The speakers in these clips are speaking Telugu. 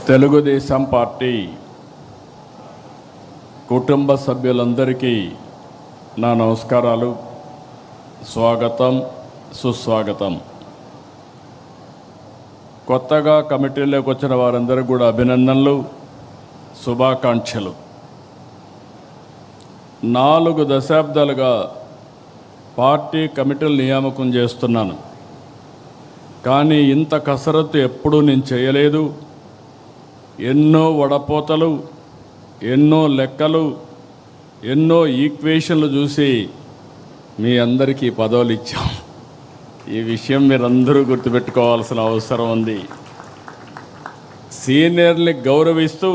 తెలుగుదేశం పార్టీ కుటుంబ సభ్యులందరికీ నా నమస్కారాలు, స్వాగతం, సుస్వాగతం. కొత్తగా కమిటీలోకి వచ్చిన వారందరికీ కూడా అభినందనలు, శుభాకాంక్షలు. 4 దశాబ్దాలుగా పార్టీ కమిటీలు నియామకం చేస్తున్నాను, కానీ ఇంత కసరత్తు ఎప్పుడూ నేను చేయలేదు. ఎన్నో వడపోతలు, ఎన్నో లెక్కలు, ఎన్నో ఈక్వేషన్లు చూసి మీ అందరికీ పదవులు ఇచ్చాం. ఈ విషయం మీరందరూ గుర్తుపెట్టుకోవాల్సిన అవసరం ఉంది. సీనియర్ని గౌరవిస్తూ,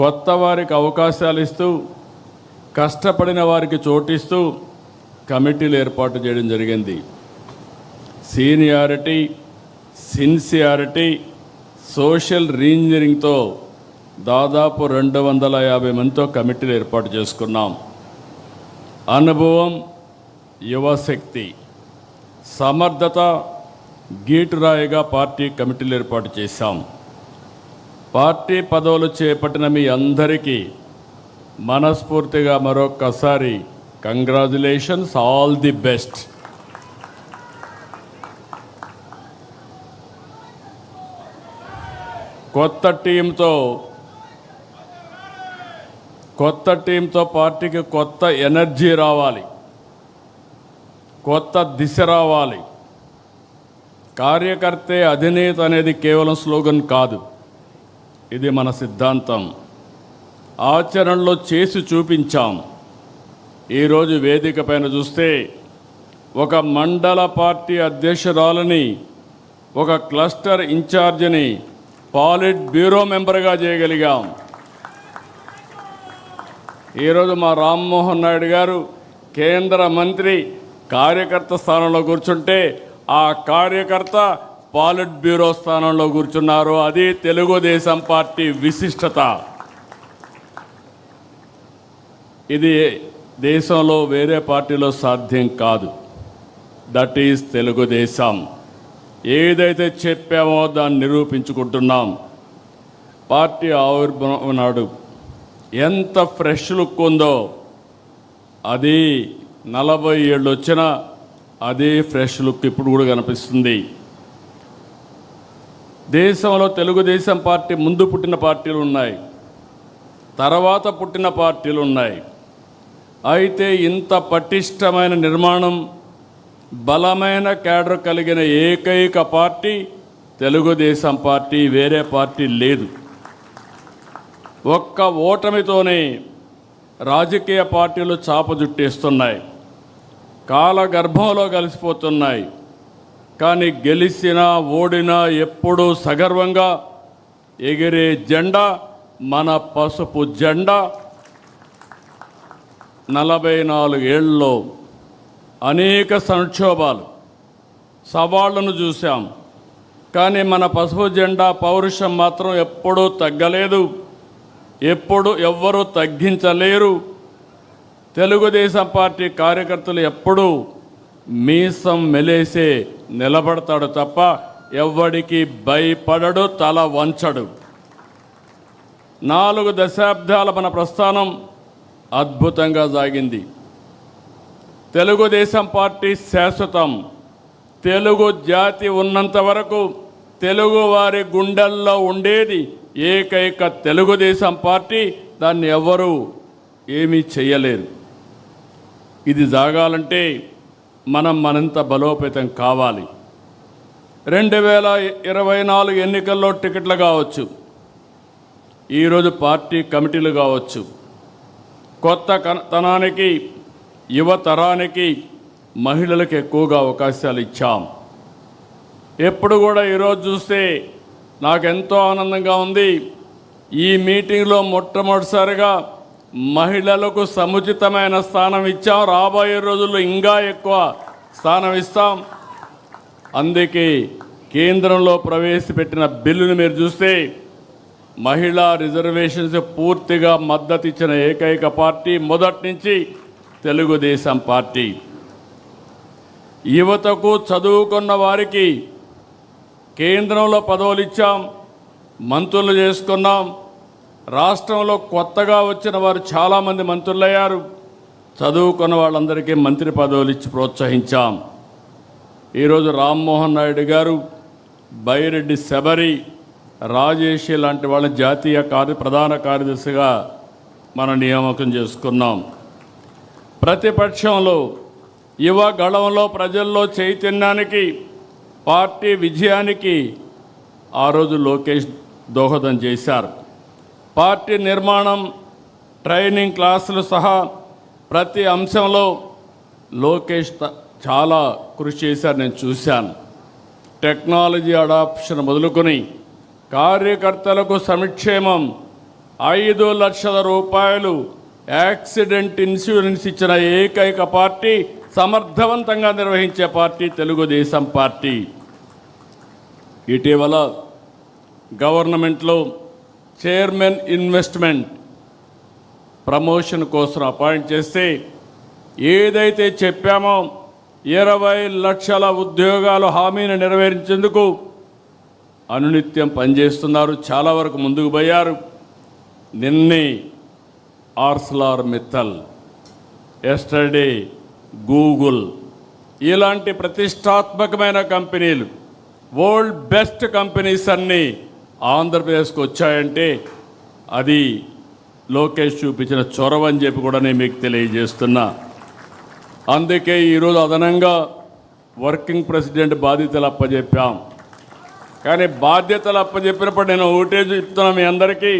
కొత్త వారికి అవకాశాలు ఇస్తూ, కష్టపడిన వారికి చోటిస్తూ కమిటీలు ఏర్పాటు చేయడం జరిగింది. సీనియారిటీ, సిన్సియారిటీ, సోషల్ రీఇంజనీరింగ్తో దాదాపు 250 మందితో కమిటీలు ఏర్పాటు చేసుకున్నాం. అనుభవం, యువశక్తి, సమర్థత గీటురాయిగా పార్టీ కమిటీలు ఏర్పాటు చేశాం. పార్టీ పదవులు చేపట్టిన మీ అందరికీ మనస్ఫూర్తిగా మరొక్కసారి కంగ్రాచ్యులేషన్స్, ఆల్ ది బెస్ట్. కొత్త టీంతో పార్టీకి కొత్త ఎనర్జీ రావాలి, కొత్త దిశ రావాలి. కార్యకర్తే అధినేత అనేది కేవలం స్లోగన్ కాదు, ఇది మన సిద్ధాంతం. ఆచరణలో చేసి చూపించాం. ఈరోజు వేదిక పైన చూస్తే ఒక మండల పార్టీ అధ్యక్షురాలని, ఒక క్లస్టర్ ఇన్ఛార్జిని పాలిట్ బ్యూరో మెంబర్గా చేయగలిగాం. ఈరోజు మా రామ్మోహన్ నాయుడు గారు కేంద్ర మంత్రి కార్యకర్త స్థానంలో కూర్చుంటే, ఆ కార్యకర్త పాలిట్ బ్యూరో స్థానంలో కూర్చున్నారు. అది తెలుగుదేశం పార్టీ విశిష్టత. ఇది దేశంలో వేరే పార్టీలో సాధ్యం కాదు. That is Telugu Desam. ఏదైతే చెప్పామో దాన్ని నిరూపించుకుంటున్నాం. పార్టీ ఆవిర్భావం నాడు ఎంత ఫ్రెష్ లుక్ ఉందో, అది 40 ఏళ్ళు వచ్చినా అదే ఫ్రెష్ లుక్ ఇప్పుడు కూడా కనిపిస్తుంది. దేశంలో తెలుగుదేశం పార్టీ ముందు పుట్టిన పార్టీలు ఉన్నాయి, తర్వాత పుట్టిన పార్టీలు ఉన్నాయి. అయితే ఇంత పటిష్టమైన నిర్మాణం, బలమైన క్యాడర్ కలిగిన ఏకైక పార్టీ తెలుగుదేశం పార్టీ, వేరే పార్టీ లేదు. ఒక్క ఓటమితోనే రాజకీయ పార్టీలు చాపజుట్టేస్తున్నాయి, కాలగర్భంలో కలిసిపోతున్నాయి. కానీ గెలిచినా ఓడినా ఎప్పుడూ సగర్వంగా ఎగిరే జెండా మన పసుపు జెండా. 44 ఏళ్ళలో అనేక సంక్షోభాలు, సవాళ్లను చూశాం. కానీ మన పసుపు జెండా పౌరుషం మాత్రం ఎప్పుడూ తగ్గలేదు, ఎప్పుడు ఎవ్వరూ తగ్గించలేరు. తెలుగుదేశం పార్టీ కార్యకర్తలు ఎప్పుడూ మీసం మెలేసే నిలబడతాడు తప్ప ఎవ్వడికి భయపడడు, తల వంచడు. 4 దశాబ్దాల మన ప్రస్థానం అద్భుతంగా సాగింది. తెలుగుదేశం పార్టీ శాశ్వతం. తెలుగు జాతి ఉన్నంత వరకు తెలుగు వారి గుండెల్లో ఉండేది ఏకైక తెలుగుదేశం పార్టీ. దాన్ని ఎవరు ఏమీ చేయలేరు. ఇది జాగాలంటే మనం మరింత బలోపేతం కావాలి. 2024 ఎన్నికల్లో టికెట్లు కావచ్చు, ఈరోజు పార్టీ కమిటీలు కావచ్చు. కొత్త తనానికి, యువతరానికి, మహిళలకు ఎక్కువగా అవకాశాలు ఇచ్చాం. ఎప్పుడు కూడా ఈరోజు చూస్తే నాకెంతో ఆనందంగా ఉంది. ఈ మీటింగ్లో మొట్టమొదటిసారిగా మహిళలకు సముచితమైన స్థానం ఇచ్చాం. రాబోయే రోజుల్లో ఇంకా ఎక్కువ స్థానం ఇస్తాం. అందుకే కేంద్రంలో ప్రవేశపెట్టిన బిల్లును మీరు చూస్తే మహిళా రిజర్వేషన్స్ పూర్తిగా మద్దతు ఇచ్చిన ఏకైక పార్టీ మొదటి నుంచి తెలుగుదేశం పార్టీ. యువతకు, చదువుకున్న వారికి కేంద్రంలో పదవులు ఇచ్చాం, మంత్రులు చేసుకున్నాం. రాష్ట్రంలో కొత్తగా వచ్చిన వారు చాలామంది మంత్రులయ్యారు. చదువుకున్న వాళ్ళందరికీ మంత్రి పదవులు ఇచ్చి ప్రోత్సహించాం. ఈరోజు రామ్మోహన్ నాయుడు గారు, బైరెడ్డి శబరి, రాజేష్ లాంటి వాళ్ళ జాతీయ ప్రధాన కార్యదర్శిగా మనం నియామకం చేసుకున్నాం. ప్రతిపక్షంలో యువగళంలో ప్రజల్లో చైతన్యానికి, పార్టీ విజయానికి ఆ రోజు లోకేష్ దోహదం చేశారు. పార్టీ నిర్మాణం, ట్రైనింగ్ క్లాసులు సహా ప్రతి అంశంలో లోకేష్ చాలా కృషి చేశారు, నేను చూశాను. టెక్నాలజీ అడాప్షన్ మొదలుకొని కార్యకర్తలకు సంక్షేమం, 5 లక్షల రూపాయలు యాక్సిడెంట్ ఇన్సూరెన్స్ ఇచ్చిన ఏకైక పార్టీ, సమర్థవంతంగా నిర్వహించే పార్టీ తెలుగుదేశం పార్టీ. ఇటీవల గవర్నమెంట్లో చైర్మన్ ఇన్వెస్ట్మెంట్ ప్రమోషన్ కోసం అపాయింట్ చేస్తే ఏదైతే చెప్పామో 20 లక్షల ఉద్యోగాలు హామీని నెరవేర్చేందుకు అనునిత్యం పనిచేస్తున్నారు. చాలా వరకు ముందుకు పోయారు. నిన్నే ఆర్సెలర్ మిత్తల్, ఎస్టర్డే గూగుల్, ఇలాంటి ప్రతిష్టాత్మకమైన కంపెనీలు, వరల్డ్ బెస్ట్ కంపెనీస్ అన్నీ ఆంధ్రప్రదేశ్కి వచ్చాయంటే అది లోకేష్ చూపించిన చొరవ అని చెప్పి కూడా నేను మీకు తెలియజేస్తున్నా. అందుకే ఈరోజు అదనంగా వర్కింగ్ ప్రెసిడెంట్ బాధ్యతలు అప్పచెప్పాం. కానీ బాధ్యతలు అప్పచెప్పినప్పుడు నేను ఒకటే చెప్తున్నా మీ అందరికీ,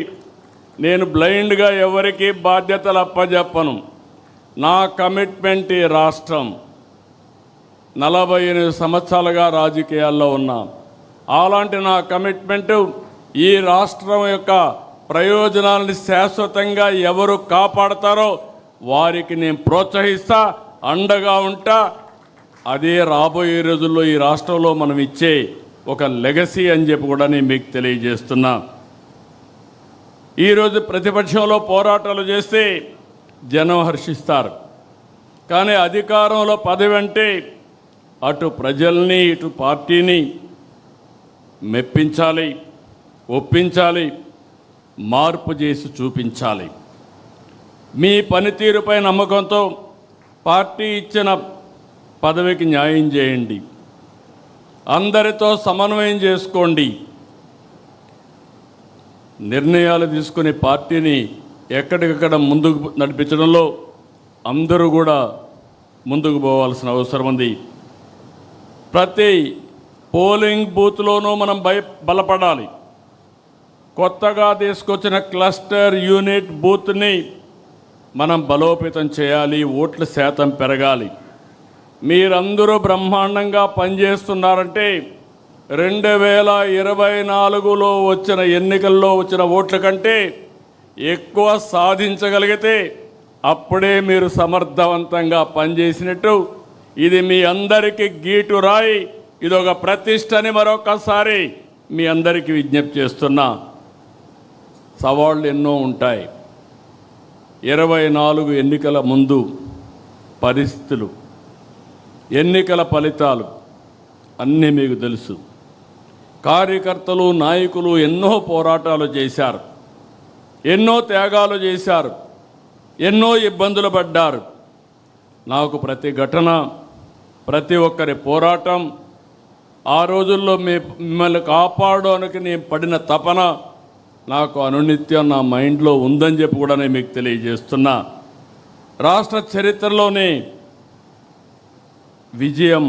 నేను బ్లైండ్గా ఎవరికి బాధ్యతలు అప్పచెప్పను. నా కమిట్మెంట్ ఈ రాష్ట్రం. 48 సంవత్సరాలుగా రాజకీయాల్లో ఉన్నా. అలాంటి నా కమిట్మెంట్ ఈ రాష్ట్రం యొక్క ప్రయోజనాలని శాశ్వతంగా ఎవరు కాపాడతారో వారికి నేను ప్రోత్సహిస్తా, అండగా ఉంటా. అదే రాబోయే రోజుల్లో ఈ రాష్ట్రంలో మనం ఇచ్చే ఒక లెగసీ అని చెప్పి కూడా నేను మీకు తెలియజేస్తున్నా. ఈరోజు ప్రతిపక్షంలో పోరాటాలు చేస్తే జనం హర్షిస్తారు. కానీ అధికారంలో పదవి అంటే అటు ప్రజల్ని ఇటు పార్టీని మెప్పించాలి, ఒప్పించాలి, మార్పు చేసి చూపించాలి. మీ పనితీరుపై నమ్మకంతో పార్టీ ఇచ్చిన పదవికి న్యాయం చేయండి. అందరితో సమన్వయం చేసుకోండి. నిర్ణయాలు తీసుకుని పార్టీని ఎక్కడికక్కడ ముందుకు నడిపించడంలో అందరూ కూడా ముందుకు పోవాల్సిన అవసరం ఉంది. ప్రతి పోలింగ్ బూత్లోనూ మనం బలపడాలి. కొత్తగా తీసుకొచ్చిన క్లస్టర్ యూనిట్ బూత్ని మనం బలోపేతం చేయాలి. ఓట్ల శాతం పెరగాలి. మీరందరూ బ్రహ్మాండంగా పనిచేస్తున్నారంటే 2024లో వచ్చిన ఎన్నికల్లో వచ్చిన ఓట్ల కంటే ఎక్కువ సాధించగలిగితే అప్పుడే మీరు సమర్థవంతంగా పనిచేసినట్టు. ఇది మీ అందరికీ గీటు రాయి. ఇదొక ప్రతిష్టని మరొకసారి మీ అందరికీ విజ్ఞప్తి చేస్తున్నా. సవాళ్ళు ఎన్నో ఉంటాయి. 24 ఎన్నికల ముందు పరిస్థితులు, ఎన్నికల ఫలితాలు అన్నీ మీకు తెలుసు. కార్యకర్తలు, నాయకులు ఎన్నో పోరాటాలు చేశారు, ఎన్నో త్యాగాలు చేశారు, ఎన్నో ఇబ్బందులు పడ్డారు. నాకు ప్రతి ఘటన, ప్రతి ఒక్కరి పోరాటం, ఆ రోజుల్లో మిమ్మల్ని కాపాడడానికి నేను పడిన తపన నాకు అనునిత్యం నా మైండ్లో ఉందని చెప్పి కూడా నేను మీకు తెలియజేస్తున్నా. రాష్ట్ర చరిత్రలోనే విజయం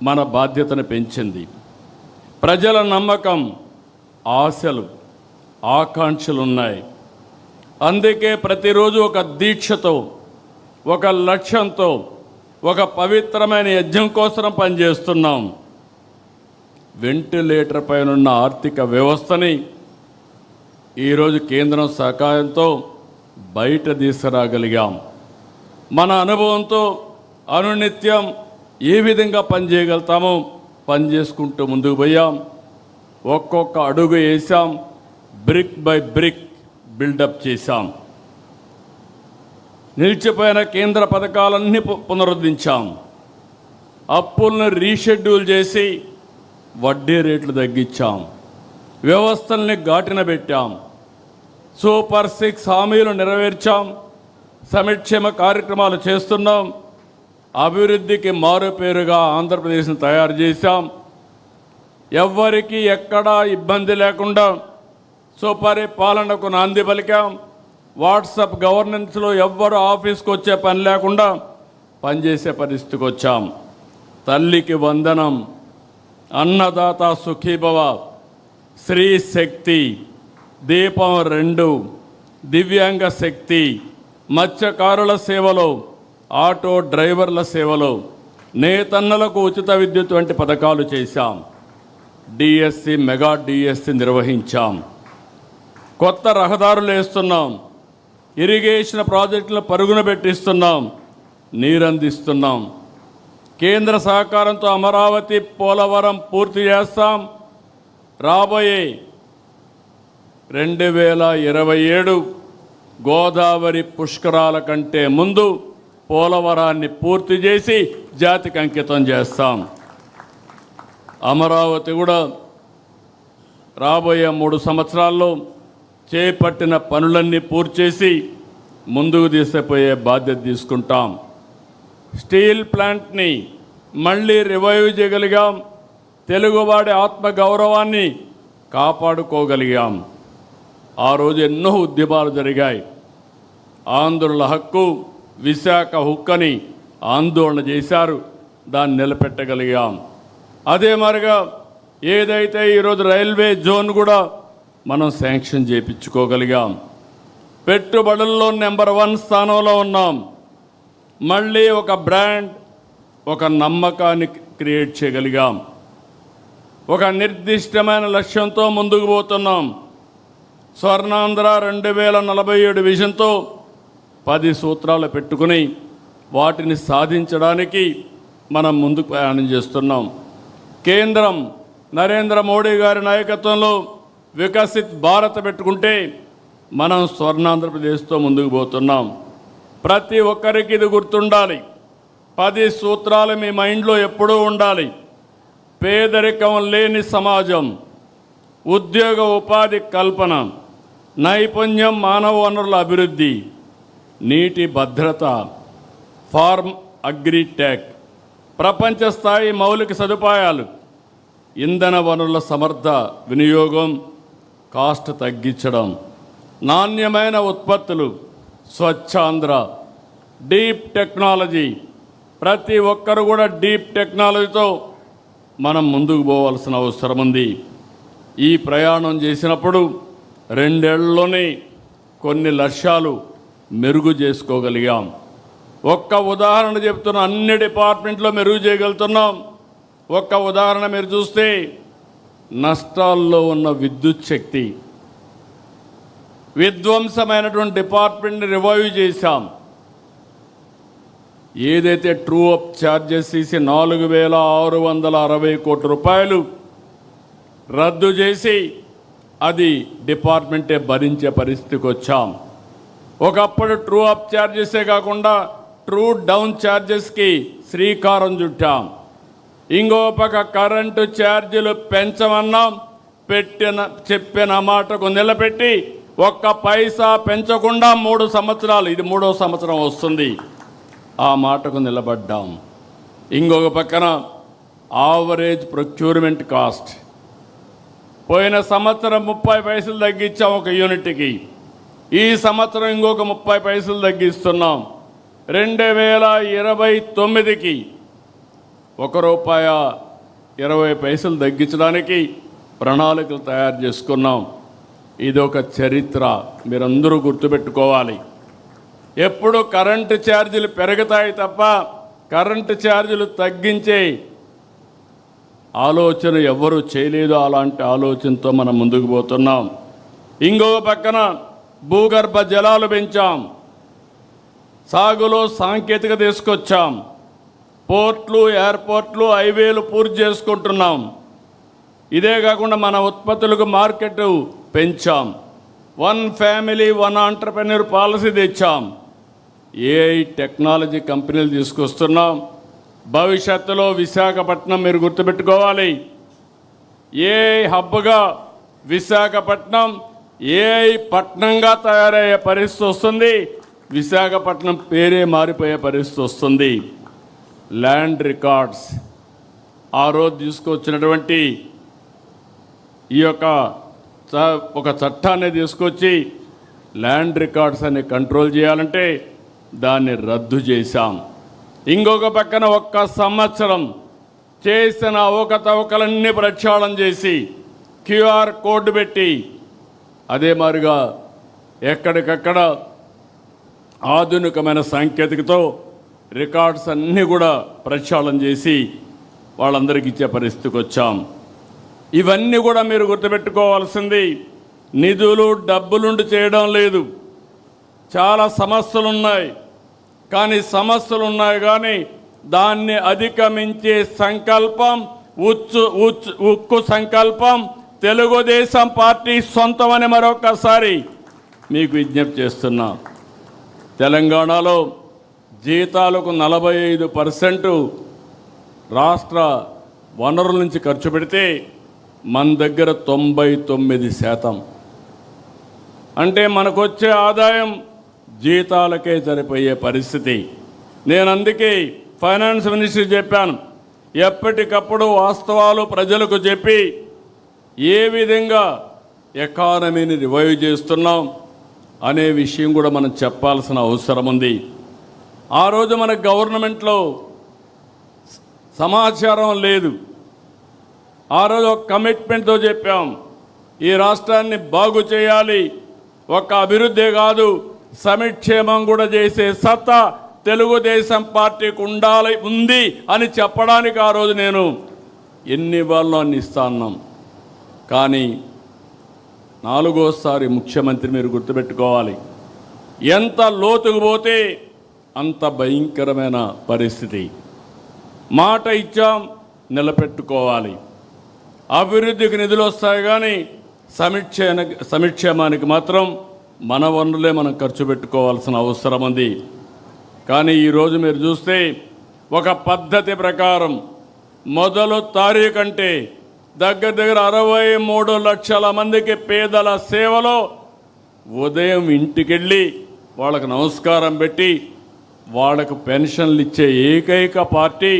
మన బాధ్యతను పెంచింది. ప్రజల నమ్మకం, ఆశలు, ఆకాంక్షలు ఉన్నాయి. అందుకే ప్రతిరోజు ఒక దీక్షతో, ఒక లక్ష్యంతో, ఒక పవిత్రమైన యజ్ఞం కోసం పనిచేస్తున్నాం. వెంటిలేటర్ పైనున్న ఆర్థిక వ్యవస్థని ఈరోజు కేంద్రం సహకారంతో బయట తీసుకురాగలిగాం. మన అనుభవంతో అనునిత్యం ఏ విధంగా పనిచేయగలుగుతామో పనిచేసుకుంటూ ముందుకు పోయాం. ఒక్కొక్క అడుగు వేసాం. బ్రిక్ బై బ్రిక్ బిల్డప్ చేశాం. నిలిచిపోయిన కేంద్ర పథకాలన్నీ పునరుద్ధరించాం. అప్పులను రీషెడ్యూల్ చేసి వడ్డీ రేట్లు తగ్గించాం, వ్యవస్థల్ని ఘాటిన పెట్టాం, సూపర్ 6 హామీలు నెరవేర్చాం, సంక్షేమ కార్యక్రమాలు చేస్తున్నాం, అభివృద్ధికి మారుపేరుగా ఆంధ్రప్రదేశ్ని తయారు చేశాం. ఎవ్వరికీ ఎక్కడా ఇబ్బంది లేకుండా సుపరిపాలనకు నాంది పలికాం. వాట్సాప్ గవర్నెన్స్లో ఎవ్వరు ఆఫీస్కి వచ్చే పని లేకుండా పనిచేసే పరిస్థితికి వచ్చాం. తల్లికి వందనం, అన్నదాత సుఖీభవ, స్త్రీ శక్తి, దీపం 2, దివ్యాంగ శక్తి, మత్స్యకారుల సేవలో, ఆటో డ్రైవర్ల సేవలో, నేతన్నలకు ఉచిత విద్యుత్ వంటి పథకాలు చేశాం. డిఎస్సి, మెగా డిఎస్సి నిర్వహించాం. కొత్త రహదారులు వేస్తున్నాం, ఇరిగేషన్ ప్రాజెక్టులను పరుగున పెట్టిస్తున్నాం, నీరందిస్తున్నాం. కేంద్ర సహకారంతో అమరావతి, పోలవరం పూర్తి చేస్తాం. రాబోయే 2027 గోదావరి పుష్కరాల కంటే ముందు పోలవరాన్ని పూర్తి చేసి జాతికి అంకితం చేస్తాం. అమరావతి కూడా రాబోయే 3 సంవత్సరాల్లో చేపట్టిన పనులన్నీ పూర్తి చేసి ముందుకు తీసుకుపోయే బాధ్యత తీసుకుంటాం. స్టీల్ ప్లాంట్ని మళ్ళీ రివైవ్ చేయగలిగాం. తెలుగువాడి ఆత్మగౌరవాన్ని కాపాడుకోగలిగాం. ఆ రోజు ఎన్నో ఉద్యమాలు జరిగాయి. ఆంధ్రుల హక్కు, విశాఖ హుక్కని ఆందోళన చేశారు, దాన్ని నిలబెట్టగలిగాం. అదే మరిగా ఏదైతే ఈరోజు రైల్వే జోన్ కూడా మనం శాంక్షన్ చేయించుకోగలిగాం. పెట్టుబడుల్లో నెంబర్ 1 స్థానంలో ఉన్నాం. మళ్ళీ ఒక బ్రాండ్, ఒక నమ్మకాన్ని క్రియేట్ చేయగలిగాం. ఒక నిర్దిష్టమైన లక్ష్యంతో ముందుకు పోతున్నాం. స్వర్ణాంధ్ర 2047 విజన్తో 10 సూత్రాలు పెట్టుకుని వాటిని సాధించడానికి మనం ముందుకు ప్రయాణం చేస్తున్నాం. కేంద్రం నరేంద్ర మోడీ గారి నాయకత్వంలో వికసిత్ భారత్ పెట్టుకుంటే మనం స్వర్ణాంధ్రప్రదేశ్తో ముందుకు పోతున్నాం. ప్రతి ఒక్కరికి ఇది గుర్తుండాలి. 10 సూత్రాలు మీ మైండ్లో ఎప్పుడూ ఉండాలి. పేదరికం లేని సమాజం, ఉద్యోగ ఉపాధి కల్పన, నైపుణ్యం, మానవ వనరుల అభివృద్ధి, నీటి భద్రత, ఫార్మ్ అగ్రిటెక్, ప్రపంచ స్థాయి మౌలిక సదుపాయాలు, ఇంధన వనరుల సమర్థ వినియోగం, కాస్ట్ తగ్గించడం, నాణ్యమైన ఉత్పత్తులు, స్వచ్ఛాంధ్ర, డీప్ టెక్నాలజీ. ప్రతి ఒక్కరు కూడా డీప్ టెక్నాలజీతో మనం ముందుకు పోవాల్సిన అవసరం ఉంది. ఈ ప్రయాణం చేసినప్పుడు 2 ఏళ్లలోనే కొన్ని లక్ష్యాలు మెరుగు చేసుకోగలిగాం. ఒక్క ఉదాహరణ చెప్తున్న, అన్ని డిపార్ట్మెంట్లో మెరుగు చేయగలుగుతున్నాం. ఒక్క ఉదాహరణ మీరు చూస్తే నష్టాల్లో ఉన్న విద్యుత్ శక్తి, విధ్వంసమైనటువంటి డిపార్ట్మెంట్ని రివైవ్ చేశాం. ఏదైతే ట్రూ అప్ ఛార్జెస్ తీసి 4,660 కోట్ల రూపాయలు రద్దు చేసి అది డిపార్ట్మెంటే భరించే పరిస్థితికి వచ్చాం. ఒకప్పుడు ట్రూ అప్ ఛార్జెసే కాకుండా ట్రూ డౌన్ ఛార్జెస్కి శ్రీకారం చుట్టాం. ఇంకో పక్క కరెంటు ఛార్జీలు పెంచమన్నాం, చెప్పిన మాటకు నిలబెట్టి ఒక్క పైసా పెంచకుండా 3 సంవత్సరాలు, ఇది 3వ సంవత్సరం వస్తుంది, ఆ మాటకు నిలబడ్డాం. ఇంకొక పక్కన ఆవరేజ్ ప్రొక్యూర్మెంట్ కాస్ట్ పోయిన సంవత్సరం 30 పైసలు తగ్గించాం ఒక యూనిట్కి. ఈ సంవత్సరం ఇంకొక 30 పైసలు తగ్గిస్తున్నాం. 2029కి ₹1.20 తగ్గించడానికి ప్రణాళికలు తయారు చేసుకున్నాం. ఇదొక చరిత్ర, మీరందరూ గుర్తుపెట్టుకోవాలి. ఎప్పుడు కరెంటు ఛార్జీలు పెరుగుతాయి తప్ప కరెంటు ఛార్జీలు తగ్గించే ఆలోచన ఎవరు చేయలేదు. అలాంటి ఆలోచనతో మనం ముందుకు పోతున్నాం. ఇంకో పక్కన భూగర్భ జలాలు పెంచాం, సాగులో సాంకేతికత తీసుకొచ్చాం, పోర్ట్లు, ఎయిర్పోర్ట్లు, హైవేలు పూర్తి చేసుకుంటున్నాం. ఇదే కాకుండా మన ఉత్పత్తులకు మార్కెట్ పెంచాం. 1 ఫ్యామిలీ 1 ఆంటర్‌ప్రెన్యూర్ పాలసీ తెచ్చాం. ఏఐ టెక్నాలజీ కంపెనీలు తీసుకొస్తున్నాం. భవిష్యత్తులో విశాఖపట్నం మీరు గుర్తుపెట్టుకోవాలి, ఏఐ హబ్గా విశాఖపట్నం ఏఐ పట్నంగా తయారయ్యే పరిస్థితి వస్తుంది. విశాఖపట్నం పేరే మారిపోయే పరిస్థితి వస్తుంది. ల్యాండ్ రికార్డ్స్ ఆ రోజు తీసుకొచ్చినటువంటి ఈ యొక్క ఒక చట్టాన్ని తీసుకొచ్చి ల్యాండ్ రికార్డ్స్ అని కంట్రోల్ చేయాలంటే దాన్ని రద్దు చేశాం. ఇంకొక పక్కన ఒక్క సంవత్సరం చేసిన అవకతవకలన్నీ ప్రక్షాళన చేసి క్యూఆర్ కోడ్ పెట్టి అదే మాదిరిగా ఎక్కడికక్కడ ఆధునికమైన సాంకేతికతో రికార్డ్స్ అన్నీ కూడా ప్రక్షాళన చేసి వాళ్ళందరికీ ఇచ్చే పరిస్థితికి వచ్చాం. ఇవన్నీ కూడా మీరు గుర్తుపెట్టుకోవాల్సింది నిధులు డబ్బులుండి చేయడం లేదు. చాలా సమస్యలు ఉన్నాయి, కానీ దాన్ని అధిగమించే సంకల్పం ఉక్కు సంకల్పం తెలుగుదేశం పార్టీ సొంతమని మరొకసారి మీకు విజ్ఞప్తి చేస్తున్నా. తెలంగాణలో జీతాలకు 45% రాష్ట్ర వనరుల నుంచి ఖర్చు పెడితే మన దగ్గర 99%. అంటే మనకొచ్చే ఆదాయం జీతాలకే సరిపోయే పరిస్థితి. నేను అందుకే ఫైనాన్స్ మినిస్టర్ చెప్పాను, ఎప్పటికప్పుడు వాస్తవాలు ప్రజలకు చెప్పి ఏ విధంగా ఎకానమీని రివైవ్ చేస్తున్నాం అనే విషయం కూడా మనం చెప్పాల్సిన అవసరం ఉంది. ఆ రోజు మన గవర్నమెంట్లో సమాచారం లేదు. ఆ రోజు ఒక కమిట్మెంట్తో చెప్పాం, ఈ రాష్ట్రాన్ని బాగు చేయాలి, ఒక అభివృద్ధి కాదు సమిక్షేమం కూడా చేసే సత్తా తెలుగుదేశం పార్టీకి ఉంది అని చెప్పడానికి ఆ రోజు నేను ఎన్ని ఇవ్వాలో అన్ని ఇస్తా అన్నాం. కానీ 4వసారి ముఖ్యమంత్రి మీరు గుర్తుపెట్టుకోవాలి, ఎంత లోతుకు పోతే అంత భయంకరమైన పరిస్థితి. మాట ఇచ్చాం, నిలబెట్టుకోవాలి. అభివృద్ధికి నిధులు వస్తాయి కానీ సమిక్షేమానికి మాత్రం మన వనరులే మనం ఖర్చు పెట్టుకోవాల్సిన అవసరం ఉంది. కానీ ఈరోజు మీరు చూస్తే ఒక పద్ధతి ప్రకారం మొదలు తారీఖు అంటే దగ్గర 63 లక్షల మందికి పేదల సేవలో ఉదయం ఇంటికెళ్ళి వాళ్ళకు నమస్కారం పెట్టి వాళ్ళకు పెన్షన్లు ఇచ్చే ఏకైక పార్టీ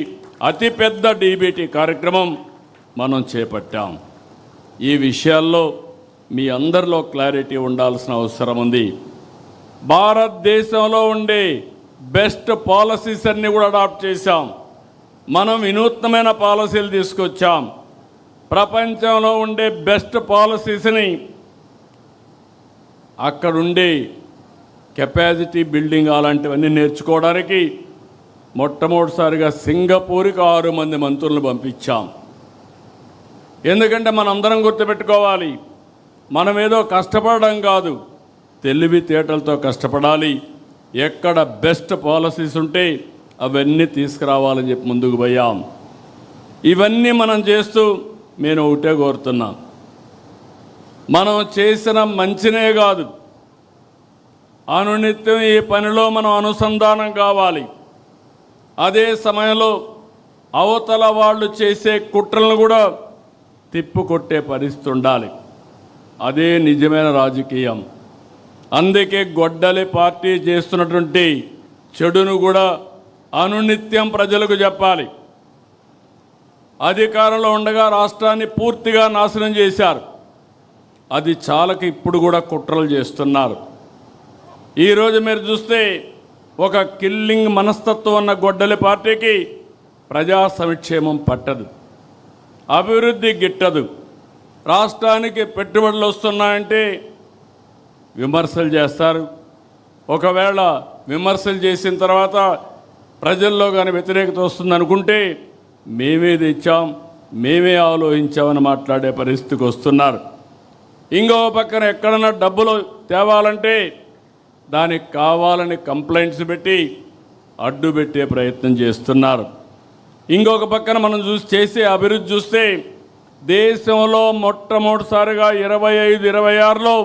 అతిపెద్ద డీబీటీ కార్యక్రమం మనం చేపట్టాం. ఈ విషయాల్లో మీ అందరిలో క్లారిటీ ఉండాల్సిన అవసరం ఉంది. భారతదేశంలో ఉండే బెస్ట్ పాలసీస్ అన్నీ కూడా అడాప్ట్ చేశాం. మనం వినూత్నమైన పాలసీలు తీసుకొచ్చాం. ప్రపంచంలో ఉండే బెస్ట్ పాలసీస్ని అక్కడుండే కెపాసిటీ బిల్డింగ్ అలాంటివన్నీ నేర్చుకోవడానికి మొట్టమొదటిసారిగా సింగపూర్కి 6 మంది మంత్రులను పంపించాం. ఎందుకంటే మనందరం గుర్తుపెట్టుకోవాలి, మనం ఏదో కష్టపడడం కాదు, తెలివితేటలతో కష్టపడాలి. ఎక్కడ బెస్ట్ పాలసీస్ ఉంటే అవన్నీ తీసుకురావాలని చెప్పి ముందుకు పోయాం. ఇవన్నీ మనం చేస్తూ నేను ఒకటే కోరుతున్నా, మనం చేసిన మంచినే కాదు, అనునిత్యం ఈ పనిలో మనం అనుసంధానం కావాలి. అదే సమయంలో అవతల వాళ్ళు చేసే కుట్రలను కూడా తిప్పుకొట్టే పరిస్థితి ఉండాలి. అదే నిజమైన రాజకీయం. అందుకే గొడ్డలి పార్టీ చేస్తున్నటువంటి చెడును కూడా అనునిత్యం ప్రజలకు చెప్పాలి. అధికారంలో ఉండగా రాష్ట్రాన్ని పూర్తిగా నాశనం చేశారు. అది చాలక ఇప్పుడు కూడా కుట్రలు చేస్తున్నారు. ఈరోజు మీరు చూస్తే ఒక కిల్లింగ్ మనస్తత్వం ఉన్న గొడ్డలి పార్టీకి ప్రజా సంక్షేమం పట్టదు, అభివృద్ధి గిట్టదు. రాష్ట్రానికి పెట్టుబడులు వస్తున్నాయంటే విమర్శలు చేస్తారు. ఒకవేళ విమర్శలు చేసిన తర్వాత ప్రజల్లో కానీ వ్యతిరేకత వస్తుంది అనుకుంటే మేమే తెచ్చాం, మేమే ఆలోచించామని మాట్లాడే పరిస్థితికి వస్తున్నారు. ఇంకో పక్కన ఎక్కడన్నా డబ్బులు తేవాలంటే దానికి కావాలని కంప్లైంట్స్ పెట్టి అడ్డు పెట్టే ప్రయత్నం చేస్తున్నారు. ఇంకొక పక్కన మనం చేసే అభివృద్ధి చూస్తే దేశంలో మొట్టమొదటిసారిగా 25-26లో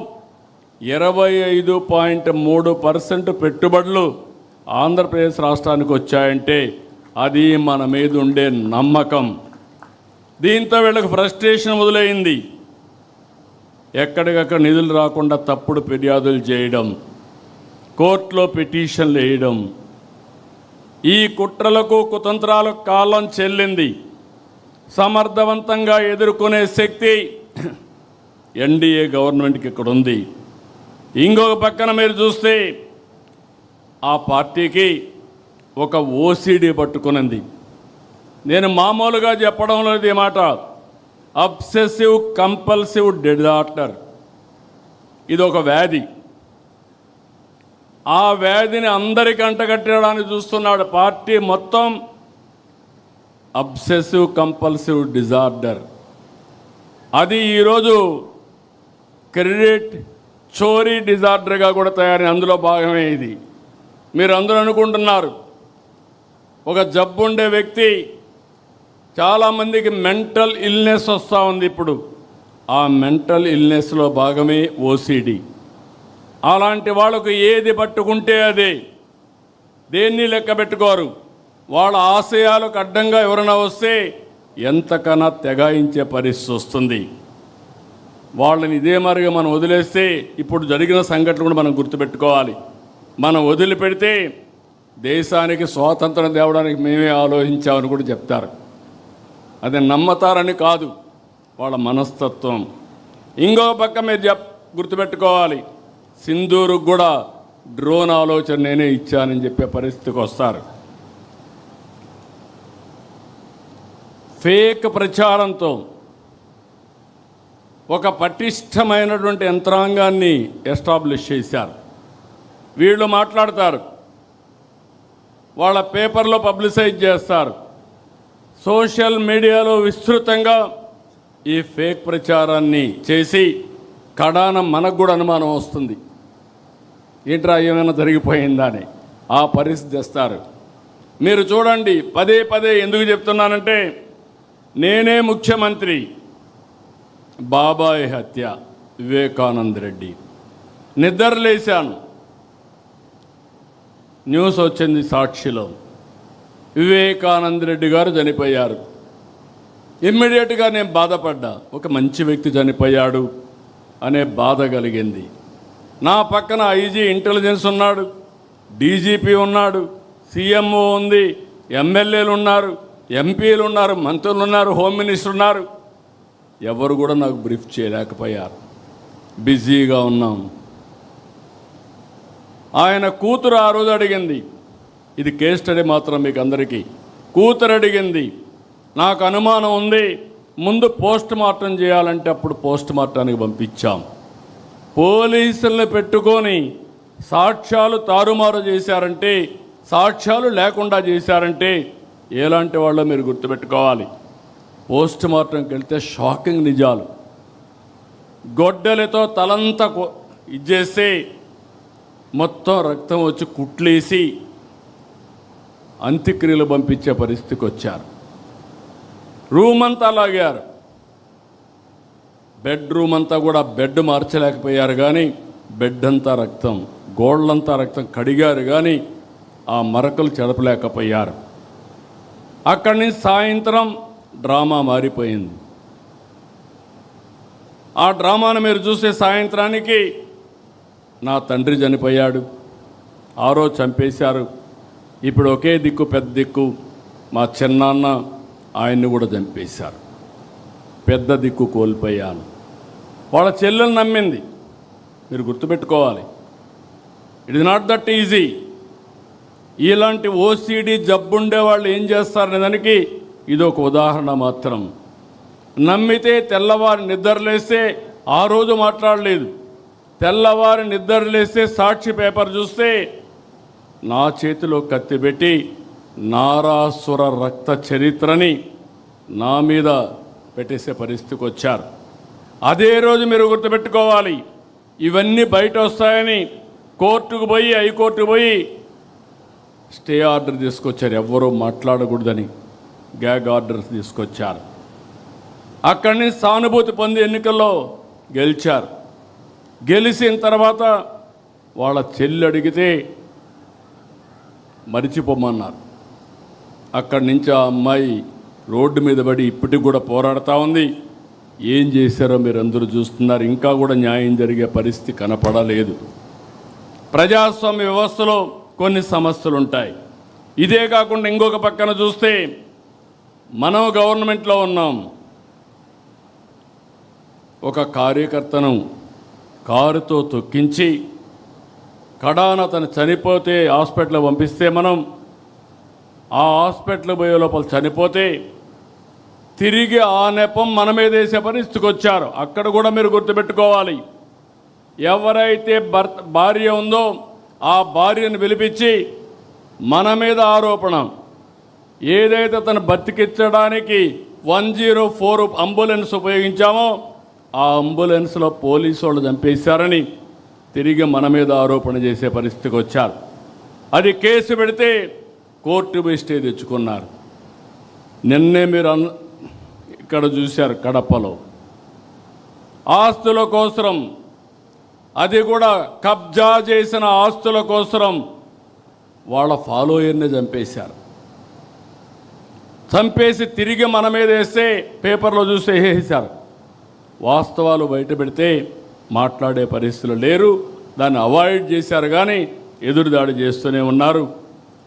25.3% పెట్టుబడులు ఆంధ్రప్రదేశ్ రాష్ట్రానికి వచ్చాయంటే అది మన మీద ఉండే నమ్మకం. దీంతో వీళ్ళకి ఫ్రస్ట్రేషన్ మొదలైంది. ఎక్కడికక్కడ నిధులు రాకుండా తప్పుడు ఫిర్యాదులు చేయడం, కోర్టులో పిటిషన్లు వేయడం, ఈ కుట్రలకు కుతంత్రాలకు కాలం చెల్లింది. సమర్థవంతంగా ఎదుర్కొనే శక్తి ఎన్డీఏ గవర్నమెంట్కి ఇక్కడ ఉంది. ఇంకొక పక్కన మీరు చూస్తే ఆ పార్టీకి ఒక ఓసీడీ పట్టుకునింది. నేను మామూలుగా చెప్పడం లేదు ఈ మాట, అబ్సెసివ్ కంపల్సివ్ డిజార్డర్. ఇది ఒక వ్యాధి. ఆ వ్యాధిని అందరికీ అంటగట్టడానికి చూస్తున్నాడు పార్టీ మొత్తం. అబ్సెసివ్ కంపల్సివ్ డిజార్డర్ అది ఈరోజు క్రెడిట్ చోరీ డిజార్డర్గా కూడా తయారైన అందులో భాగమే ఇది. మీరు అందరూ అనుకుంటున్నారు ఒక జబ్బు ఉండే వ్యక్తి, చాలామందికి మెంటల్ ఇల్నెస్ వస్తూ ఉంది. ఇప్పుడు ఆ మెంటల్ ఇల్నెస్లో భాగమే ఓసిడి. అలాంటి వాళ్ళకు ఏది పట్టుకుంటే అదే, దేన్ని లెక్క పెట్టుకోరు. వాళ్ళ ఆశయాలకు అడ్డంగా ఎవరైనా వస్తే ఎంతకన్నా తెగాయించే పరిస్థితి వస్తుంది. వాళ్ళని ఇదే మరిగా మనం వదిలేస్తే ఇప్పుడు జరిగిన సంఘటనలు కూడా మనం గుర్తుపెట్టుకోవాలి. మనం వదిలిపెడితే దేశానికి స్వాతంత్రం తేవడానికి మేమే ఆలోచించామని కూడా చెప్తారు. అది నమ్మతారని కాదు, వాళ్ళ మనస్తత్వం. ఇంకో పక్క మీరు గుర్తుపెట్టుకోవాలి, సింధూరుకు కూడా డ్రోన్ ఆలోచన నేనే ఇచ్చానని చెప్పే పరిస్థితికి వస్తారు. ఫేక్ ప్రచారంతో ఒక పటిష్టమైనటువంటి యంత్రాంగాన్ని ఎస్టాబ్లిష్ చేశారు. వీళ్ళు మాట్లాడతారు, వాళ్ళ పేపర్లో పబ్లిసైజ్ చేస్తారు, సోషల్ మీడియాలో విస్తృతంగా ఈ ఫేక్ ప్రచారాన్ని చేసి కడాన మనకు కూడా అనుమానం వస్తుంది, ఏంట్రా ఏమైనా జరిగిపోయిందా అని. ఆ పరిస్థితి తెస్తారు. మీరు చూడండి, పదే పదే ఎందుకు చెప్తున్నానంటే, నేనే ముఖ్యమంత్రి, బాబాయ్ హత్య, వివేకానంద రెడ్డి, నిద్రలేశాను, న్యూస్ వచ్చింది సాక్షిలో, వివేకానంద రెడ్డి గారు చనిపోయారు. ఇమ్మీడియట్గా నేను బాధపడ్డా, ఒక మంచి వ్యక్తి చనిపోయాడు అనే బాధ కలిగింది. నా పక్కన ఐజీ ఇంటెలిజెన్స్ ఉన్నాడు, డీజీపీ ఉన్నాడు, సీఎంఓ ఉంది, ఎమ్మెల్యేలు ఉన్నారు, ఎంపీలు ఉన్నారు, మంత్రులు ఉన్నారు, హోమ్ మినిస్టర్ ఉన్నారు. ఎవరు కూడా నాకు బ్రీఫ్ చేయలేకపోయారు, బిజీగా ఉన్నాం. ఆయన కూతురు ఆ రోజు అడిగింది, ఇది కేస్ స్టడీ మాత్రం మీకు అందరికీ, కూతురు అడిగింది, నాకు అనుమానం ఉంది, ముందు పోస్ట్ మార్టం చేయాలంటే అప్పుడు పోస్ట్ మార్టానికి పంపించాం. పోలీసుల్ని పెట్టుకొని సాక్ష్యాలు తారుమారు చేశారంటే, సాక్ష్యాలు లేకుండా చేశారంటే ఎలాంటి వాళ్ళో మీరు గుర్తుపెట్టుకోవాలి. పోస్ట్ మార్టంకి వెళ్తే షాకింగ్ నిజాలు, గొడ్డలతో తలంతా ఇచ్చేస్తే మొత్తం రక్తం వచ్చి కుట్లేసి అంత్యక్రియలు పంపించే పరిస్థితికి వచ్చారు. రూమ్ అంతా లాగారు, బెడ్రూమ్ అంతా కూడా బెడ్ మార్చలేకపోయారు, కానీ బెడ్ అంతా రక్తం, గోళ్ళంతా రక్తం కడిగారు, కానీ ఆ మరకలు చెడపలేకపోయారు. అక్కడి నుంచి సాయంత్రం డ్రామా మారిపోయింది. ఆ డ్రామాను మీరు చూసే సాయంత్రానికి నా తండ్రి చనిపోయాడు, ఆ రోజు చంపేశారు, ఇప్పుడు ఒకే దిక్కు పెద్ద దిక్కు మా చిన్నాన్న, ఆయన్ని కూడా చంపేశారు, పెద్ద దిక్కు కోల్పోయాను. వాళ్ళ చెల్లెలు నమ్మింది. మీరు గుర్తుపెట్టుకోవాలి, it is not that easy. ఇలాంటి ఓసిడి జబ్బుండే వాళ్ళు ఏం చేస్తారనే దానికి ఇది ఒక ఉదాహరణ మాత్రం. నమ్మితే తెల్లవారి నిద్రలేస్తే ఆ రోజు మాట్లాడలేదు, తెల్లవారి నిద్రలేస్తే సాక్షి పేపర్ చూస్తే నా చేతిలో కత్తి పెట్టి నారాసుర రక్త చరిత్రని నా మీద పెట్టేసే పరిస్థితికి వచ్చారు. అదే రోజు మీరు గుర్తుపెట్టుకోవాలి, ఇవన్నీ బయట వస్తాయని కోర్టుకు పోయి, హైకోర్టుకు పోయి స్టే ఆర్డర్ తీసుకొచ్చారు, ఎవ్వరూ మాట్లాడకూడదని గ్యాగ్ ఆర్డర్స్ తీసుకొచ్చారు. అక్కడి నుంచి సానుభూతి పొంది ఎన్నికల్లో గెలిచారు. గెలిచిన తర్వాత వాళ్ళ చెల్లి అడిగితే మరిచిపోమన్నారు. అక్కడి నుంచి ఆ అమ్మాయి రోడ్డు మీద పడి ఇప్పటికి కూడా పోరాడుతూ ఉంది. ఏం చేశారో మీరు అందరూ చూస్తున్నారు. ఇంకా కూడా న్యాయం జరిగే పరిస్థితి కనపడలేదు. ప్రజాస్వామ్య వ్యవస్థలో కొన్ని సమస్యలు ఉంటాయి. ఇదే కాకుండా ఇంకొక పక్కన చూస్తే మనం గవర్నమెంట్లో ఉన్నాం. ఒక కార్యకర్తను కారుతో తొక్కించి కడాన తను చనిపోతే హాస్పిటల్ పంపిస్తే మనం ఆ హాస్పిటల్ పోయే లోపల చనిపోతే తిరిగి ఆ నెపం మన మీద వేసే పరిస్థితికి వచ్చారు. అక్కడ కూడా మీరు గుర్తుపెట్టుకోవాలి. ఎవరైతే భార్య ఉందో ఆ భార్యను పిలిపించి మన మీద ఆరోపణ, ఏదైతే తను బతికించడానికి 104 అంబులెన్స్ ఉపయోగించామో ఆ అంబులెన్స్లో పోలీసు వాళ్ళు చంపేశారని తిరిగి మన మీద ఆరోపణ చేసే పరిస్థితికి వచ్చారు. అది కేసు పెడితే కోర్టు పోయి స్టే తెచ్చుకున్నారు. నిన్నే మీరు ఇక్కడ చూశారు కడపలో ఆస్తుల కోసం, అది కూడా కబ్జా చేసిన ఆస్తుల కోసం వాళ్ళ ఫాలోయర్ని చంపేశారు. చంపేసి తిరిగి మన మీద వేస్తే పేపర్లో చూసి వేసేశారు. వాస్తవాలు బయట పెడితే మాట్లాడే పరిస్థితులు లేరు. దాన్ని అవాయిడ్ చేశారు కానీ ఎదురుదాడి చేస్తూనే ఉన్నారు.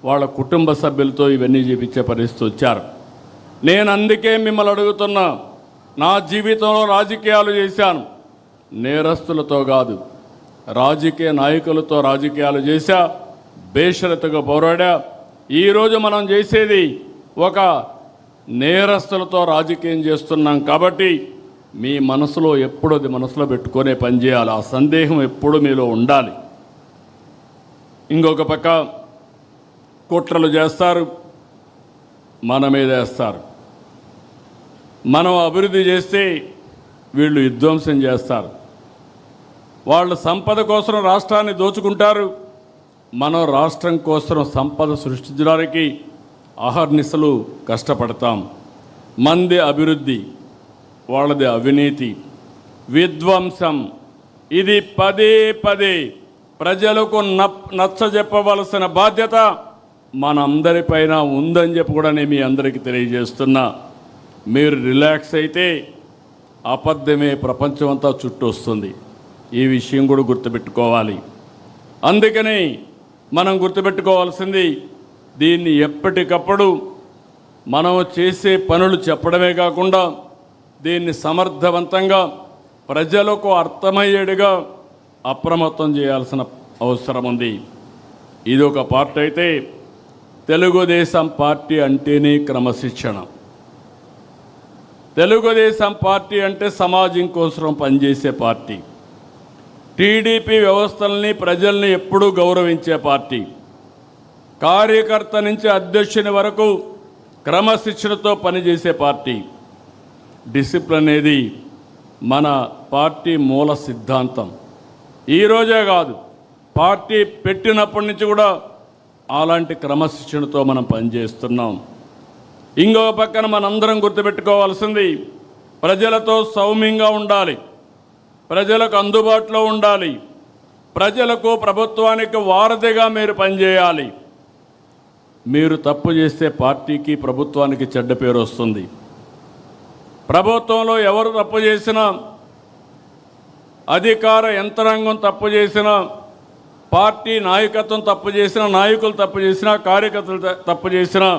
వాళ్ళ కుటుంబ సభ్యులతో ఇవన్నీ చేపించే పరిస్థితి వచ్చారు. నేను అందుకే మిమ్మల్ని అడుగుతున్నా, నా జీవితంలో రాజకీయాలు చేశాను, నేరస్తులతో కాదు, రాజకీయ నాయకులతో రాజకీయాలు చేశా, బేషరతుగా పోరాడా. ఈరోజు మనం చేసేది ఒక నేరస్తులతో రాజకీయం చేస్తున్నాం కాబట్టి మీ మనసులో ఎప్పుడు అది మనసులో పెట్టుకునే పనిచేయాలి. ఆ సందేహం ఎప్పుడు మీలో ఉండాలి. ఇంకొక పక్క కుట్రలు చేస్తారు, మన మీద వేస్తారు. మనం అభివృద్ధి చేస్తే వీళ్ళు విధ్వంసం చేస్తారు. వాళ్ళు సంపద కోసం రాష్ట్రాన్ని దోచుకుంటారు. మనం రాష్ట్రం కోసం సంపద సృష్టించడానికి అహర్నిశలు కష్టపడతాం. మంది అభివృద్ధి, వాళ్ళది అవినీతి, విధ్వంసం. ఇది పదే పదే ప్రజలకు నచ్చజెప్పవలసిన బాధ్యత మనందరిపైన ఉందని చెప్పి కూడా నేను మీ అందరికీ తెలియజేస్తున్నా. మీరు రిలాక్స్ అయితే అబద్ధమే ప్రపంచం అంతా చుట్టూ వస్తుంది. ఈ విషయం కూడా గుర్తుపెట్టుకోవాలి. అందుకని మనం గుర్తుపెట్టుకోవాల్సింది, దీన్ని ఎప్పటికప్పుడు మనం చేసే పనులు చెప్పడమే కాకుండా దీన్ని సమర్థవంతంగా ప్రజలకు అర్థమయ్యేట్టుగా అప్రమత్తం చేయాల్సిన అవసరం ఉంది. ఇది ఒక పార్టీ అయితే, తెలుగుదేశం పార్టీ అంటేనే క్రమశిక్షణ. తెలుగుదేశం పార్టీ అంటే సమాజం కోసం పనిచేసే పార్టీ. టీడీపీ వ్యవస్థల్ని, ప్రజల్ని ఎప్పుడూ గౌరవించే పార్టీ. కార్యకర్త నుంచి అధ్యక్షుని వరకు క్రమశిక్షణతో పనిచేసే పార్టీ. డిసిప్లిన్ అనేది మన పార్టీ మూల సిద్ధాంతం. ఈరోజే కాదు, పార్టీ పెట్టినప్పటి నుంచి కూడా అలాంటి క్రమశిక్షణతో మనం పనిచేస్తున్నాం. ఇంకొక పక్కన మనందరం గుర్తుపెట్టుకోవాల్సింది, ప్రజలతో సౌమ్యంగా ఉండాలి, ప్రజలకు అందుబాటులో ఉండాలి, ప్రజలకు ప్రభుత్వానికి వారధిగా మీరు పనిచేయాలి. మీరు తప్పు చేస్తే పార్టీకి ప్రభుత్వానికి చెడ్డ పేరు వస్తుంది. ప్రభుత్వంలో ఎవరు తప్పు చేసినా, అధికార యంత్రాంగం తప్పు చేసినా, పార్టీ నాయకత్వం తప్పు చేసినా, నాయకులు తప్పు చేసినా, కార్యకర్తలు తప్పు చేసినా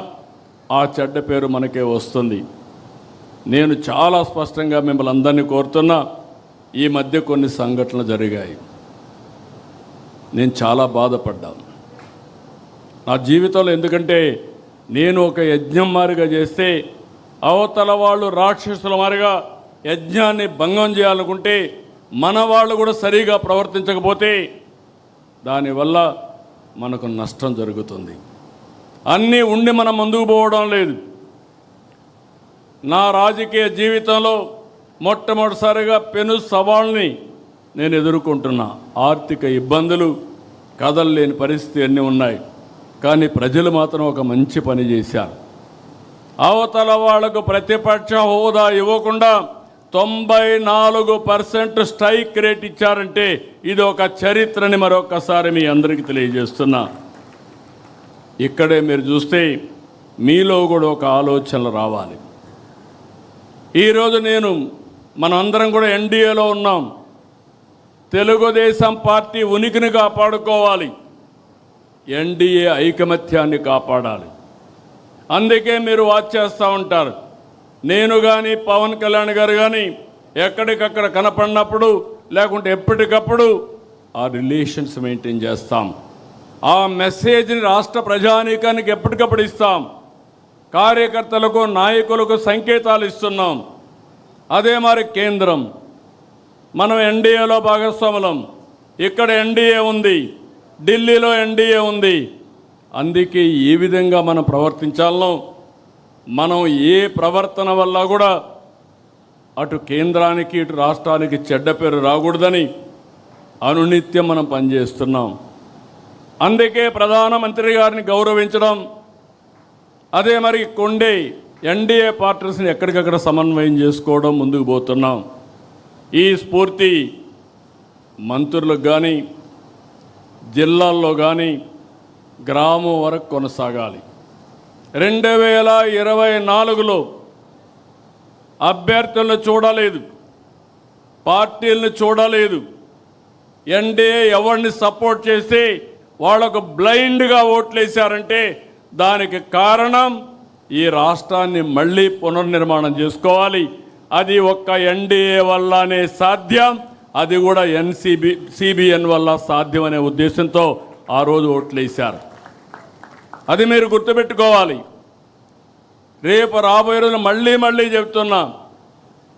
ఆ చెడ్డ పేరు మనకే వస్తుంది. నేను చాలా స్పష్టంగా మిమ్మల్ని అందరినీ కోరుతున్నా, ఈ మధ్య కొన్ని సంఘటనలు జరిగాయి. నేను చాలా బాధపడ్డాను నా జీవితంలో. ఎందుకంటే నేను ఒక యజ్ఞం మారిగా చేస్తే అవతల వాళ్ళు రాక్షసుల మారిగా యజ్ఞాన్ని భంగం చేయాలనుకుంటే, మన వాళ్ళు కూడా సరిగా ప్రవర్తించకపోతే దానివల్ల మనకు నష్టం జరుగుతుంది. అన్నీ ఉండి మనం ముందుకు పోవడం లేదు. నా రాజకీయ జీవితంలో మొట్టమొదటిసారిగా పెను సవాళ్ళని నేను ఎదుర్కొంటున్నా. ఆర్థిక ఇబ్బందులు, కదలలేని పరిస్థితి అన్నీ ఉన్నాయి. కానీ ప్రజలు మాత్రం ఒక మంచి పని చేశారు. అవతల వాళ్లకు ప్రతిపక్ష హోదా ఇవ్వకుండా 94% స్ట్రైక్ రేట్ ఇచ్చారంటే ఇది ఒక చరిత్రని మరొకసారి మీ అందరికీ తెలియజేస్తున్నా. ఇక్కడే మీరు చూస్తే మీలో కూడా ఒక ఆలోచనలు రావాలి. ఈరోజు మనందరం కూడా ఎన్డీఏలో ఉన్నాం. తెలుగుదేశం పార్టీ ఉనికిని కాపాడుకోవాలి, ఎన్డీఏ ఐకమత్యాన్ని కాపాడాలి. అందుకే మీరు వాచ్ చేస్తూ ఉంటారు. నేను కానీ పవన్ కళ్యాణ్ గారు కానీ ఎక్కడికక్కడ కనపడినప్పుడు లేకుంటే ఎప్పటికప్పుడు ఆ రిలేషన్స్ మెయింటైన్ చేస్తాం. ఆ మెసేజ్ని రాష్ట్ర ప్రజానీకానికి ఎప్పటికప్పుడు ఇస్తాం. కార్యకర్తలకు నాయకులకు సంకేతాలు ఇస్తున్నాం. అదే మరి కేంద్రం, మనం ఎన్డీఏలో భాగస్వాములం. ఇక్కడ ఎన్డీఏ ఉంది, ఢిల్లీలో ఎన్డీఏ ఉంది. అందుకే ఏ విధంగా మనం ప్రవర్తించాలనో, మనం ఏ ప్రవర్తన వల్ల కూడా అటు కేంద్రానికి ఇటు రాష్ట్రానికి చెడ్డ పేరు రాకూడదని అనునిత్యం మనం పనిచేస్తున్నాం. అందుకే ప్రధానమంత్రి గారిని గౌరవించడం, అదే మరి కొండే ఎన్డీఏ పార్టీస్ని ఎక్కడికక్కడ సమన్వయం చేసుకోవడం ముందుకు పోతున్నాం. ఈ స్ఫూర్తి మంత్రులకు కానీ జిల్లాల్లో కానీ గ్రామం వరకు కొనసాగాలి. 2024లో అభ్యర్థులను చూడలేదు, పార్టీలను చూడలేదు. ఎన్డీఏ ఎవరిని సపోర్ట్ చేసి వాళ్ళకు బ్లైండ్గా ఓట్లేశారంటే దానికి కారణం ఈ రాష్ట్రాన్ని మళ్ళీ పునర్నిర్మాణం చేసుకోవాలి. అది ఒక్క ఎన్డీఏ వల్లనే సాధ్యం, అది కూడా సిబిఎన్ వల్ల సాధ్యం అనే ఉద్దేశంతో ఆ రోజు ఓట్లేశారు. అది మీరు గుర్తుపెట్టుకోవాలి. రేపు రాబోయే రోజు మళ్ళీ చెప్తున్నా,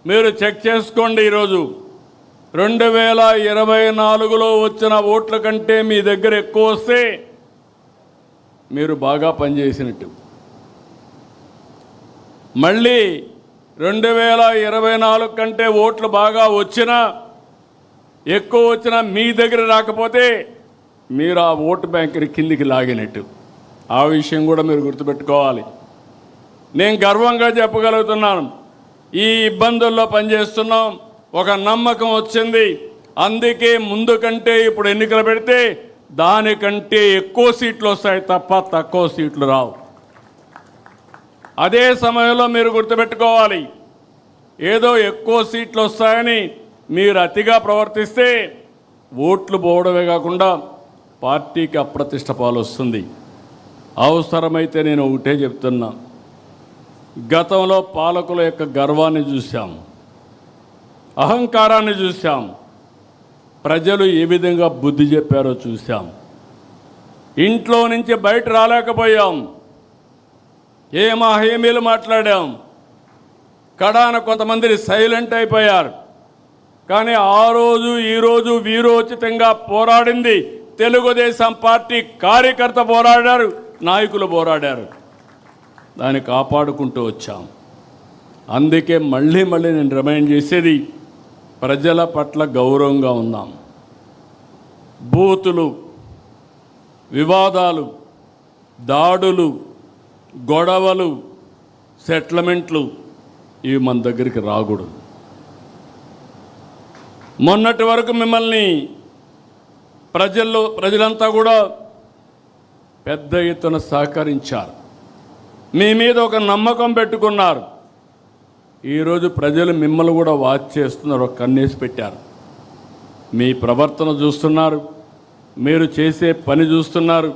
మీరు చెక్ చేసుకోండి. ఈరోజు 2024లో వచ్చిన ఓట్ల కంటే మీ దగ్గర ఎక్కువ వస్తే మీరు బాగా పనిచేసినట్టు. మళ్ళీ 2024 కంటే ఓట్లు బాగా వచ్చినా, ఎక్కువ వచ్చినా మీ దగ్గర రాకపోతే మీరు ఆ ఓటు బ్యాంకుని కిందికి లాగినట్టు. ఆ విషయం కూడా మీరు గుర్తుపెట్టుకోవాలి. నేను గర్వంగా చెప్పగలుగుతున్నాను, ఈ ఇబ్బందుల్లో పనిచేస్తున్నాం, ఒక నమ్మకం వచ్చింది. అందుకే ముందు కంటే ఇప్పుడు ఎన్నికలు పెడితే దానికంటే ఎక్కువ సీట్లు వస్తాయి తప్ప తక్కువ సీట్లు రావు. అదే సమయంలో మీరు గుర్తుపెట్టుకోవాలి, ఏదో ఎక్కువ సీట్లు వస్తాయని మీరు అతిగా ప్రవర్తిస్తే ఓట్లు పోవడమే కాకుండా పార్టీకి అప్రతిష్ట పాలు వస్తుంది. అవసరమైతే నేను ఒకటే చెప్తున్నా, గతంలో పాలకుల యొక్క గర్వాన్ని చూశాం, అహంకారాన్ని చూశాం, ప్రజలు ఏ విధంగా బుద్ధి చెప్పారో చూశాం. ఇంట్లో నుంచి బయట రాలేకపోయాం, ఏమా హామీలు మాట్లాడాం, కడాన కొంతమంది సైలెంట్ అయిపోయారు. కానీ ఆ రోజు ఈరోజు వీరోచితంగా పోరాడింది తెలుగుదేశం పార్టీ కార్యకర్త పోరాడారు, నాయకులు పోరాడారు. దాన్ని కాపాడుకుంటూ వచ్చాం. అందుకే మళ్ళీ నేను రిమైండ్ చేసేది, ప్రజల పట్ల గౌరవంగా ఉందాం. బూతులు, వివాదాలు, దాడులు, గొడవలు, సెటిల్మెంట్లు ఇవి మన దగ్గరికి రాకూడదు. మొన్నటి వరకు మిమ్మల్ని ప్రజలంతా కూడా పెద్ద ఎత్తున సహకరించారు, మీ మీద ఒక నమ్మకం పెట్టుకున్నారు. ఈరోజు ప్రజలు మిమ్మల్ని కూడా వాచ్ చేస్తున్నారు, ఒక కన్నేసి పెట్టారు. మీ ప్రవర్తన చూస్తున్నారు, మీరు చేసే పని చూస్తున్నారు,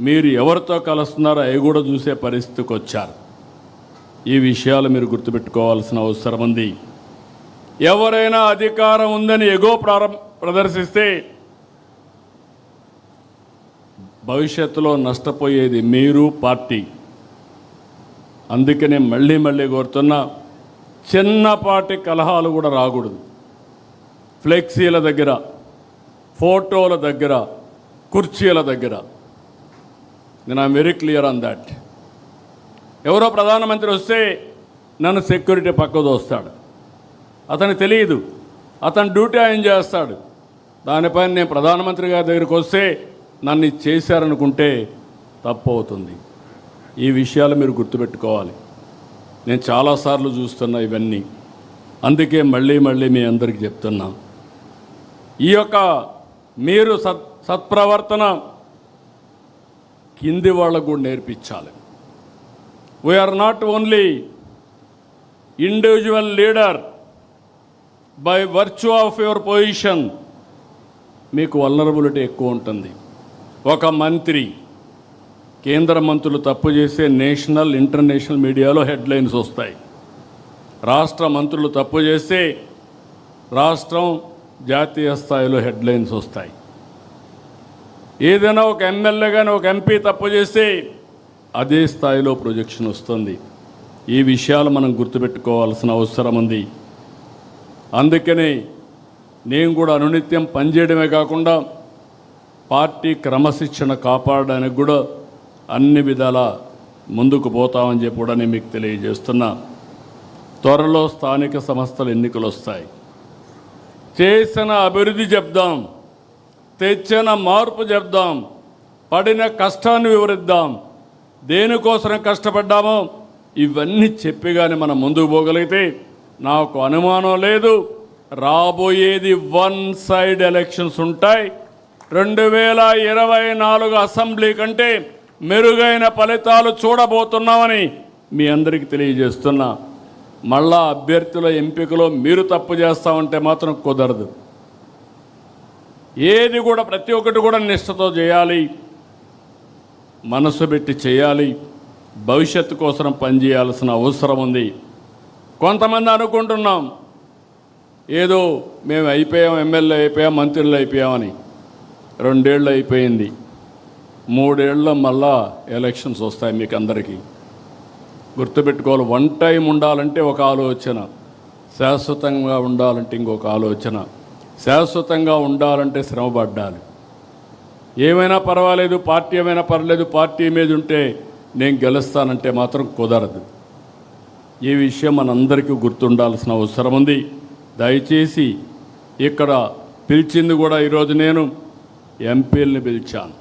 మీరు ఎవరితో కలుస్తున్నారో అవి కూడా చూసే పరిస్థితికి వచ్చారు. ఈ విషయాలు మీరు గుర్తుపెట్టుకోవాల్సిన అవసరం ఉంది. ఎవరైనా అధికారం ఉందని ఎగో ప్రదర్శిస్తే భవిష్యత్తులో నష్టపోయేది మీరు, పార్టీ. అందుకనే మళ్ళీ కోరుతున్నా, చిన్నపాటి కలహాలు కూడా రాకూడదు. ఫ్లెక్సీల దగ్గర, ఫోటోల దగ్గర, కుర్చీల దగ్గర. నేను I'm very clear on that. ఎవరో ప్రధానమంత్రి వస్తే నన్ను సెక్యూరిటీ పక్కకు వస్తాడు, అతనికి తెలియదు, అతను డ్యూటీ ఆయన చేస్తాడు. దానిపైన నేను ప్రధానమంత్రి గారి దగ్గరికి వస్తే నన్ను చేశారనుకుంటే తప్పు అవుతుంది. ఈ విషయాలు మీరు గుర్తుపెట్టుకోవాలి. నేను చాలాసార్లు చూస్తున్నా ఇవన్నీ. అందుకే మళ్ళీ మీ అందరికీ చెప్తున్నా, ఈ యొక్క మీరు సత్ప్రవర్తన కింది వాళ్ళకు కూడా నేర్పించాలి. We are not only individual leader by virtue of your position మీకు వల్నరబిలిటీ ఎక్కువ ఉంటుంది. ఒక మంత్రి, కేంద్ర మంత్రులు తప్పు చేసే నేషనల్ ఇంటర్నేషనల్ మీడియాలో హెడ్లైన్స్ వస్తాయి. రాష్ట్ర మంత్రులు తప్పు చేస్తే రాష్ట్రం జాతీయ స్థాయిలో హెడ్లైన్స్ వస్తాయి. ఏదైనా ఒక ఎమ్మెల్యే కానీ ఒక ఎంపీ తప్పు చేస్తే అదే స్థాయిలో ప్రొజెక్షన్ వస్తుంది. ఈ విషయాలు మనం గుర్తుపెట్టుకోవాల్సిన అవసరం ఉంది. అందుకనే నేను కూడా అనునిత్యం పనిచేయడమే కాకుండా పార్టీ క్రమశిక్షణ కాపాడడానికి కూడా అన్ని విధాల ముందుకు పోతామని చెప్పి కూడా నేను మీకు తెలియజేస్తున్నా. త్వరలో స్థానిక సంస్థల ఎన్నికలు వస్తాయి. చేసిన అభివృద్ధి చెప్దాం, తెచ్చిన మార్పు చెప్దాం, పడిన కష్టాన్ని వివరిద్దాం, దేనికోసం కష్టపడ్డామో ఇవన్నీ చెప్పి కానీ మనం ముందుకు పోగలిగితే నాకు అనుమానం లేదు రాబోయేది వన్ సైడ్ ఎలక్షన్స్ ఉంటాయి. 2024 అసెంబ్లీ కంటే మెరుగైన ఫలితాలు చూడబోతున్నామని మీ అందరికీ తెలియజేస్తున్నా. మళ్ళా అభ్యర్థుల ఎంపికలో మీరు తప్పు చేస్తామంటే మాత్రం కుదరదు. ఏది కూడా ప్రతి ఒక్కటి కూడా నిష్ఠతో చేయాలి, మనసు పెట్టి చేయాలి, భవిష్యత్తు కోసం పనిచేయాల్సిన అవసరం ఉంది. కొంతమంది అనుకుంటున్నాం ఏదో మేము అయిపోయాం, ఎమ్మెల్యే అయిపోయాం, మంత్రులు అయిపోయామని. 2 ఏళ్ళు అయిపోయింది, 3 ఏళ్ళలో మళ్ళా ఎలక్షన్స్ వస్తాయి. మీకు అందరికీ గుర్తుపెట్టుకోవాలి. వన్ టైం ఉండాలంటే ఒక ఆలోచన, శాశ్వతంగా ఉండాలంటే ఇంకొక ఆలోచన. శాశ్వతంగా ఉండాలంటే శ్రమపడ్డాలి. ఏమైనా పర్వాలేదు, పార్టీ ఏమైనా పర్లేదు, పార్టీ ఇమేజ్ ఉంటే నేను గెలుస్తానంటే మాత్రం కుదరదు. ఈ విషయం మనందరికీ గుర్తుండాల్సిన అవసరం ఉంది. దయచేసి ఇక్కడ పిలిచింది కూడా ఈరోజు నేను ఎంపీలని పిలిచాను,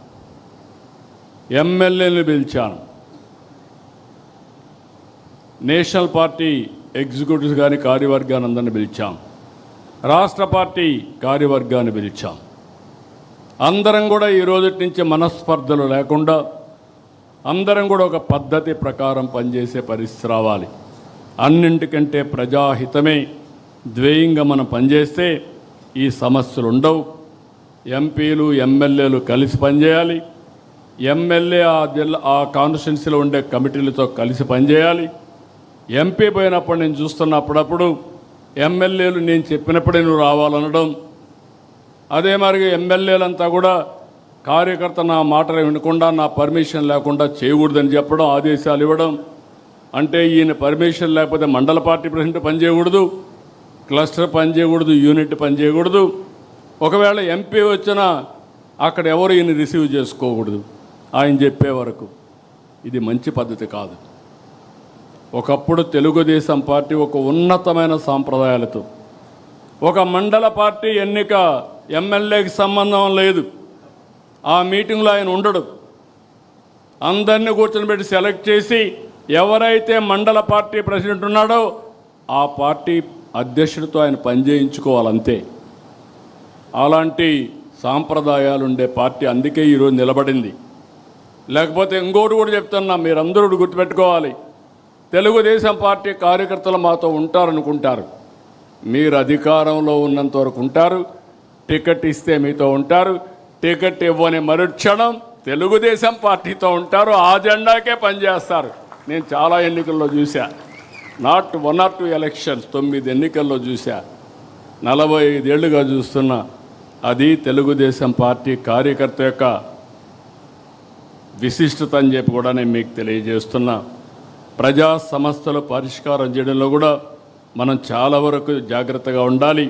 ఎమ్మెల్యేలను పిలిచాను, నేషనల్ పార్టీ ఎగ్జిక్యూటివ్స్ కానీ కార్యవర్గాన్ని అందరిని పిలిచాం, రాష్ట్ర పార్టీ కార్యవర్గాన్ని పిలిచాం. అందరం కూడా ఈ రోజు నుంచి మనస్పర్ధలు లేకుండా అందరం కూడా ఒక పద్ధతి ప్రకారం పనిచేసే పరిస్థితి రావాలి. అన్నింటికంటే ప్రజాహితమే ద్వేయంగా మనం పనిచేస్తే ఈ సమస్యలు ఉండవు. ఎంపీలు ఎమ్మెల్యేలు కలిసి పనిచేయాలి. ఎమ్మెల్యే ఆ కాన్స్టిట్యున్సీలో ఉండే కమిటీలతో కలిసి పనిచేయాలి. ఎంపీ పోయినప్పుడు నేను చూస్తున్న అప్పుడప్పుడు ఎమ్మెల్యేలు నేను చెప్పినప్పుడే నువ్వు రావాలనడం, అదే మరి ఎమ్మెల్యేలంతా కూడా కార్యకర్త నా మాటలు వినకుండా నా పర్మిషన్ లేకుండా చేయకూడదని చెప్పడం, ఆదేశాలు ఇవ్వడం. అంటే ఈయన పర్మిషన్ లేకపోతే మండల పార్టీ ప్రెసిడెంట్ పనిచేయకూడదు, క్లస్టర్ పనిచేయకూడదు, యూనిట్ పనిచేయకూడదు. ఒకవేళ ఎంపీ వచ్చినా అక్కడ ఎవరు ఈయన రిసీవ్ చేసుకోకూడదు ఆయన చెప్పే వరకు. ఇది మంచి పద్ధతి కాదు. ఒకప్పుడు తెలుగుదేశం పార్టీ ఒక ఉన్నతమైన సాంప్రదాయాలతో, ఒక మండల పార్టీ ఎన్నిక ఎమ్మెల్యేకి సంబంధం లేదు, ఆ మీటింగ్లో ఆయన ఉండడు. అందరినీ కూర్చొని పెట్టి సెలెక్ట్ చేసి ఎవరైతే మండల పార్టీ ప్రెసిడెంట్ ఉన్నాడో ఆ పార్టీ అధ్యక్షుడితో ఆయన పనిచేయించుకోవాలంతే. అలాంటి సాంప్రదాయాలు ఉండే పార్టీ అందుకే ఈరోజు నిలబడింది. లేకపోతే ఇంకోటి కూడా చెప్తున్నా, మీరందరూ గుర్తుపెట్టుకోవాలి. తెలుగుదేశం పార్టీ కార్యకర్తలు మాతో ఉంటారనుకుంటారు. మీరు అధికారంలో ఉన్నంత వరకు ఉంటారు, టికెట్ ఇస్తే మీతో ఉంటారు, టికెట్ ఇవ్వని మరుక్షణం తెలుగుదేశం పార్టీతో ఉంటారు, ఆ జెండాకే పనిచేస్తారు. నేను చాలా ఎన్నికల్లో చూశా, నాట్ 1 or 2 ఎలక్షన్స్, 9 ఎన్నికల్లో చూశా, 45 ఏళ్ళుగా చూస్తున్నా. అది తెలుగుదేశం పార్టీ కార్యకర్త యొక్క విశిష్టత అని చెప్పి కూడా నేను మీకు తెలియజేస్తున్నా. ప్రజా సమస్యలు పరిష్కారం చేయడంలో కూడా మనం చాలా వరకు జాగ్రత్తగా ఉండాలి,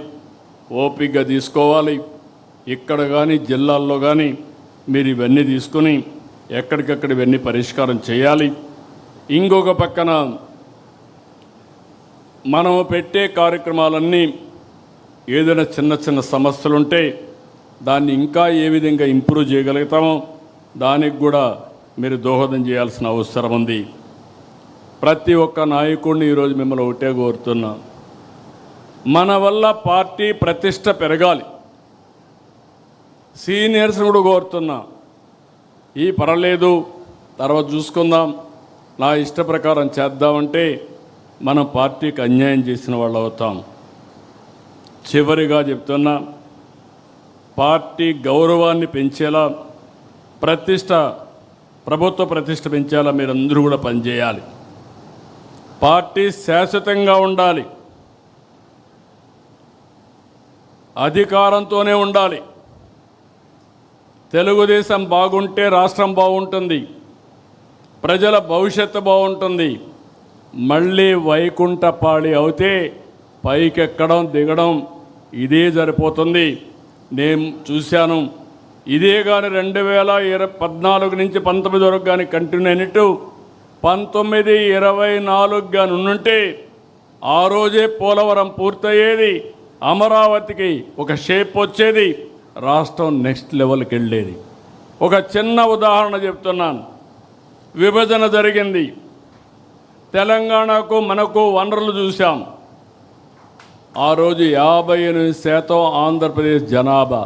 ఓపికగా తీసుకోవాలి. ఇక్కడ కానీ జిల్లాల్లో కానీ మీరు ఇవన్నీ తీసుకుని ఎక్కడికక్కడ ఇవన్నీ పరిష్కారం చేయాలి. ఇంకొక పక్కన మనము పెట్టే కార్యక్రమాలన్నీ ఏదైనా చిన్న చిన్న సమస్యలు ఉంటే దాన్ని ఇంకా ఏ విధంగా ఇంప్రూవ్ చేయగలుగుతామో దానికి కూడా మీరు దోహదం చేయాల్సిన అవసరం ఉంది. ప్రతి ఒక్క నాయకుడిని ఈరోజు మిమ్మల్ని ఒకటే కోరుతున్నా, మన వల్ల పార్టీ ప్రతిష్ట పెరగాలి. సీనియర్స్ని కూడా కోరుతున్నా, ఈ పర్వాలేదు తర్వాత చూసుకుందాం, నా ఇష్ట ప్రకారం చేద్దామంటే మనం పార్టీకి అన్యాయం చేసిన వాళ్ళు అవుతాం. చివరిగా చెప్తున్నా, పార్టీ గౌరవాన్ని పెంచేలా, ప్రభుత్వ ప్రతిష్ట పెంచేలా మీరందరూ కూడా పనిచేయాలి. పార్టీ శాశ్వతంగా ఉండాలి, అధికారంతోనే ఉండాలి. తెలుగుదేశం బాగుంటే రాష్ట్రం బాగుంటుంది, ప్రజల భవిష్యత్తు బాగుంటుంది. మళ్ళీ వైకుంఠపాళి అవుతే పైకెక్కడం దిగడం ఇదే సరిపోతుంది. నేను చూశాను. ఇదే కానీ 2014 నుంచి 19 వరకు కానీ కంటిన్యూ అయినట్టు 19, 24 కానీ ఉండుంటే ఆ రోజే పోలవరం పూర్తయ్యేది, అమరావతికి ఒక షేప్ వచ్చేది, రాష్ట్రం నెక్స్ట్ లెవెల్కి వెళ్ళేది. ఒక చిన్న ఉదాహరణ చెప్తున్నాను. విభజన జరిగింది, తెలంగాణకు మనకు వనరులు చూసాం. ఆ రోజు 58% ఆంధ్రప్రదేశ్ జనాభా,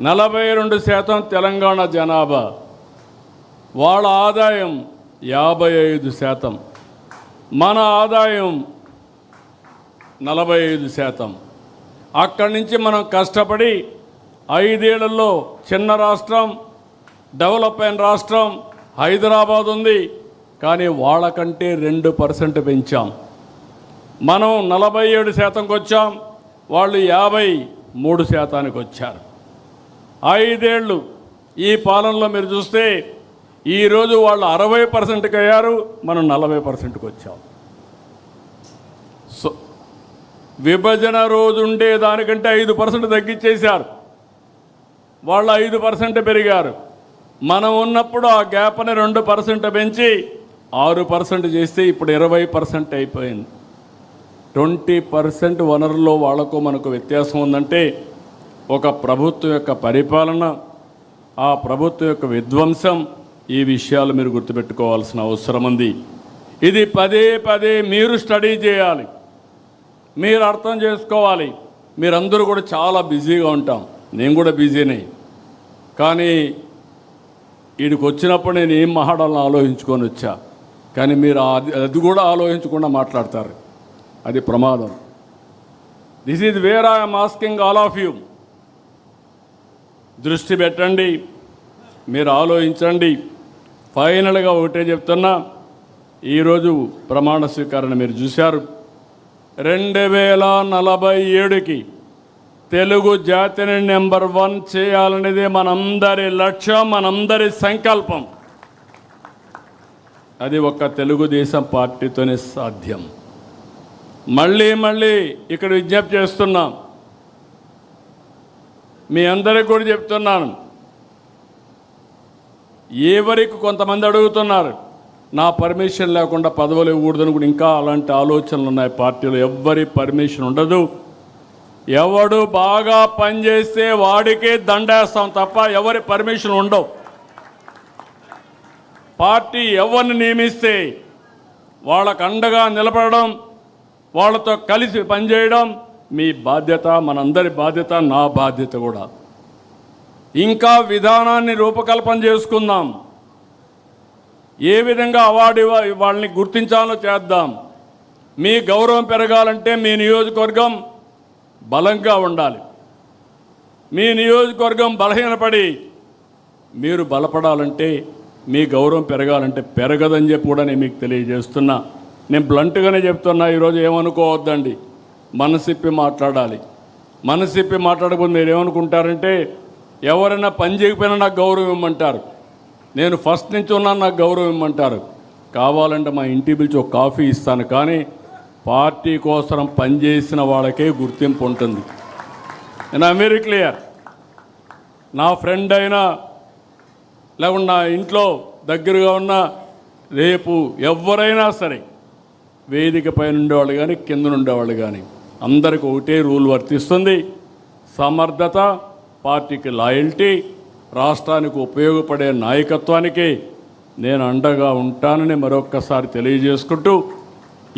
42% తెలంగాణ జనాభా. వాళ్ళ ఆదాయం 55%, మన ఆదాయం 45%. అక్కడి నుంచి మనం కష్టపడి 5 ఏళ్లలో చిన్న రాష్ట్రం, డెవలప్ అయిన రాష్ట్రం హైదరాబాద్ ఉంది, కానీ వాళ్ళకంటే 2% పెంచాం. మనం 47%కి వచ్చాం, వాళ్ళు 53%కి వచ్చారు. 5 ఏళ్ళు ఈ పాలనలో మీరు చూస్తే ఈరోజు వాళ్ళు 60%కి అయ్యారు, మనం 40%కి వచ్చాం. సో విభజన రోజు ఉండే దానికంటే 5% తగ్గించేశారు, వాళ్ళు 5% పెరిగారు. మనం ఉన్నప్పుడు ఆ గ్యాప్ని 2% పెంచి 6% చేస్తే ఇప్పుడు 20% అయిపోయింది. 20% వనరుల్లో వాళ్లకు మనకు వ్యత్యాసం ఉందంటే ఒక ప్రభుత్వం యొక్క పరిపాలన, ఆ ప్రభుత్వం యొక్క విధ్వంసం, ఈ విషయాలు మీరు గుర్తుపెట్టుకోవాల్సిన అవసరం ఉంది. ఇది పదే పదే మీరు స్టడీ చేయాలి, మీరు అర్థం చేసుకోవాలి. మీరందరూ కూడా చాలా బిజీగా ఉంటాం, నేను కూడా బిజీనే. కానీ వీడికి వచ్చినప్పుడు నేను ఏం మాట్లాడాలని ఆలోచించుకొని వచ్చా, కానీ మీరు అది కూడా ఆలోచించకుండా మాట్లాడతారు. అది ప్రమాదం. This is where I'm asking all of you. దృష్టి పెట్టండి, మీరు ఆలోచించండి. ఫైనల్గా ఒకటే చెప్తున్నా, ఈరోజు ప్రమాణ స్వీకరణ మీరు చూశారు. 2047కి తెలుగు జాతిని నెంబర్ 1 చేయాలనేది మనందరి లక్ష్యం, మనందరి సంకల్పం. అది ఒక్క తెలుగుదేశం పార్టీతోనే సాధ్యం. మళ్ళీ ఇక్కడ విజ్ఞప్తి చేస్తున్నాం, మీ అందరికీ కూడా చెప్తున్నాను. ఎవరికి కొంతమంది అడుగుతున్నారు, నా పర్మిషన్ లేకుండా పదవులు ఇవ్వకూడదని కూడా ఇంకా అలాంటి ఆలోచనలు ఉన్నాయి పార్టీలో. ఎవ్వరి పర్మిషన్ ఉండదు. ఎవడు బాగా పనిచేస్తే వాడికే దండేస్తాం తప్ప ఎవరి పర్మిషన్ ఉండవు. పార్టీ ఎవరిని నియమిస్తే వాళ్ళకు అండగా నిలబడడం, వాళ్ళతో కలిసి పనిచేయడం మీ బాధ్యత, మనందరి బాధ్యత, నా బాధ్యత కూడా. ఇంకా విధానాన్ని రూపకల్పన చేసుకుందాం. ఏ విధంగా అవార్డు వాళ్ళని గుర్తించాలో చేద్దాం. మీ గౌరవం పెరగాలంటే మీ నియోజకవర్గం బలంగా ఉండాలి. మీ నియోజకవర్గం బలహీనపడి మీరు బలపడాలంటే, మీ గౌరవం పెరగాలంటే పెరగదని చెప్పి కూడా నేను మీకు తెలియజేస్తున్నా. నేను బ్లంట్గానే చెప్తున్నా. ఈరోజు ఏమనుకోవద్దండి, మనసిప్పి మాట్లాడాలి. మనసిప్పి మాట్లాడకపోతే మీరు ఏమనుకుంటారంటే, ఎవరైనా పని చేయకపోయినా నాకు గౌరవం ఇవ్వమంటారు, నేను ఫస్ట్ నుంచి ఉన్నాను నాకు గౌరవం ఇవ్వమంటారు. కావాలంటే మా ఇంటికి పిలిచి ఒక కాఫీ ఇస్తాను, కానీ పార్టీ కోసం పనిచేసిన వాళ్ళకే గుర్తింపు ఉంటుంది. నేను వెరీ క్లియర్. నా ఫ్రెండ్ అయినా లేకుండా నా ఇంట్లో దగ్గరగా ఉన్న రేపు ఎవరైనా సరే, వేదిక పైన ఉండేవాళ్ళు కానీ కింద ఉండేవాళ్ళు కానీ అందరికీ ఒకటే రూల్ వర్తిస్తుంది. సమర్థత, పార్టీకి లాయల్టీ, రాష్ట్రానికి ఉపయోగపడే నాయకత్వానికి నేను అండగా ఉంటానని మరొక్కసారి తెలియజేసుకుంటూ,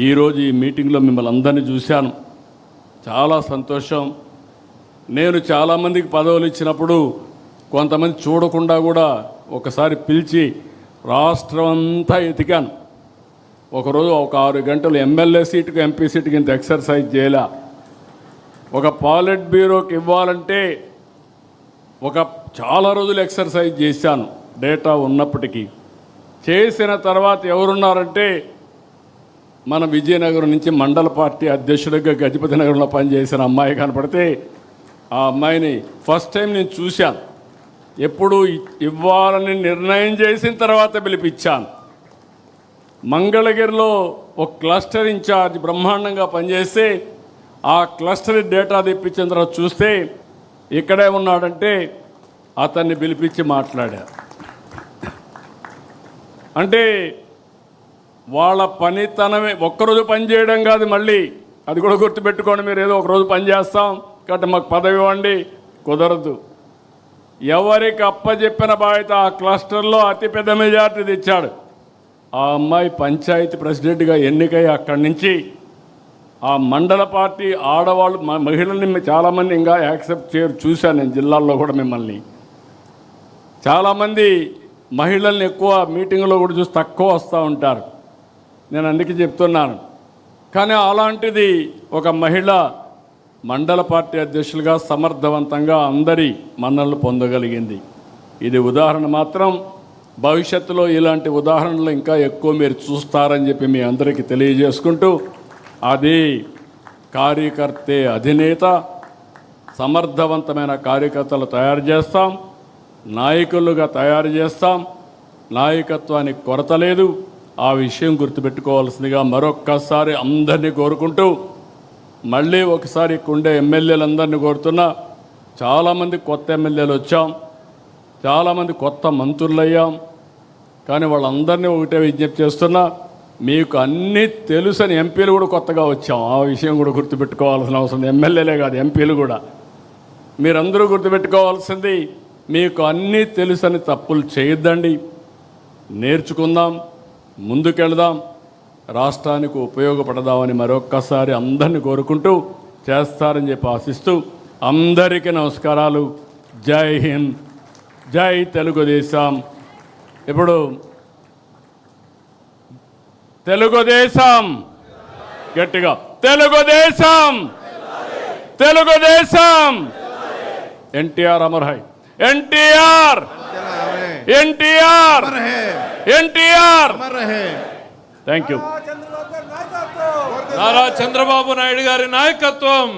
ఈరోజు ఈ మీటింగ్లో మిమ్మల్ని అందరినీ చూశాను, చాలా సంతోషం. నేను చాలామందికి పదవులు ఇచ్చినప్పుడు కొంతమంది చూడకుండా కూడా ఒకసారి పిలిచి రాష్ట్రం అంతా ఎతికాను. ఒకరోజు ఒక 6 గంటలు ఎమ్మెల్యే సీటుకు ఎంపీ సీటుకి ఇంత ఎక్సర్సైజ్ చేయలే. ఒక పాలిట్ బ్యూరోకి ఇవ్వాలంటే చాలా రోజులు ఎక్సర్సైజ్ చేశాను డేటా ఉన్నప్పటికీ. చేసిన తర్వాత ఎవరున్నారంటే మన విజయనగరం నుంచి మండల పార్టీ అధ్యక్షుడిగా గజపతి నగరంలో పనిచేసిన అమ్మాయి కనపడితే ఆ అమ్మాయిని ఫస్ట్ టైం నేను చూశాను. ఎప్పుడు ఇవ్వాలని నిర్ణయం చేసిన తర్వాత పిలిపించాను. మంగళగిరిలో ఒక క్లస్టర్ ఇన్ఛార్జ్ బ్రహ్మాండంగా పనిచేస్తే ఆ క్లస్టర్ డేటా తెప్పించిన తర్వాత చూస్తే ఇక్కడే ఉన్నాడంటే అతన్ని పిలిపించి మాట్లాడారు. అంటే వాళ్ళ పనితనమే ఒక్కరోజు పని చేయడం కాదు, మళ్ళీ అది కూడా గుర్తుపెట్టుకోండి. మీరు ఏదో ఒకరోజు పని చేస్తాం కాబట్టి మాకు పదవి ఇవ్వండి, కుదరదు. ఎవరికి అప్పచెప్పిన బాధ్యత ఆ క్లస్టర్లో అతిపెద్ద మెజార్టీ తెచ్చాడు. ఆ అమ్మాయి పంచాయతీ ప్రెసిడెంట్గా ఎన్నికై అక్కడి నుంచి ఆ మండల పార్టీ ఆడవాళ్ళు మహిళల్ని చాలామంది ఇంకా యాక్సెప్ట్ చేయరు. చూశాను నేను జిల్లాల్లో కూడా మిమ్మల్ని చాలామంది మహిళల్ని ఎక్కువ మీటింగ్లో కూడా చూసి తక్కువ వస్తూ ఉంటారు. నేను అందుకే చెప్తున్నాను. కానీ అలాంటిది ఒక మహిళ మండల పార్టీ అధ్యక్షులుగా సమర్థవంతంగా అందరి మన్ననలు పొందగలిగింది. ఇది ఉదాహరణ మాత్రం. భవిష్యత్తులో ఇలాంటి ఉదాహరణలు ఇంకా ఎక్కువ మీరు చూస్తారని చెప్పి మీ అందరికీ తెలియజేసుకుంటూ, అది కార్యకర్తే అధినేత. సమర్థవంతమైన కార్యకర్తలు తయారు చేస్తాం, నాయకులుగా తయారు చేస్తాం. నాయకత్వానికి కొరత లేదు. ఆ విషయం గుర్తుపెట్టుకోవాల్సిందిగా మరొక్కసారి అందరినీ కోరుకుంటూ, మళ్ళీ ఒకసారి ఉండే ఎమ్మెల్యేలందరినీ కోరుతున్నా. చాలామంది కొత్త ఎమ్మెల్యేలు వచ్చాం, చాలామంది కొత్త మంత్రులు అయ్యాం. కానీ వాళ్ళందరినీ ఒకటే విజ్ఞప్తి చేస్తున్నా, మీకు అన్నీ తెలుసని ఎంపీలు కూడా కొత్తగా వచ్చాం. ఆ విషయం కూడా గుర్తుపెట్టుకోవాల్సిన అవసరం. ఎమ్మెల్యేలే కాదు, ఎంపీలు కూడా. మీరందరూ గుర్తుపెట్టుకోవాల్సింది, మీకు అన్నీ తెలుసని తప్పులు చేయొద్దండి. నేర్చుకుందాం, ముందుకెళ్దాం, రాష్ట్రానికి ఉపయోగపడదామని మరొక్కసారి అందరినీ కోరుకుంటూ చేస్తారని చెప్పి ఆశిస్తూ అందరికీ నమస్కారాలు. జై హింద్, జై తెలుగుదేశం. ఇప్పుడు తెలుగుదేశం గట్టిగా, Telugu Desam, Telugu Desam. NTR Amar high, NTR, NTR, NTR. Thank you. Nara Chandrababu Naidu గారి నాయకత్వం.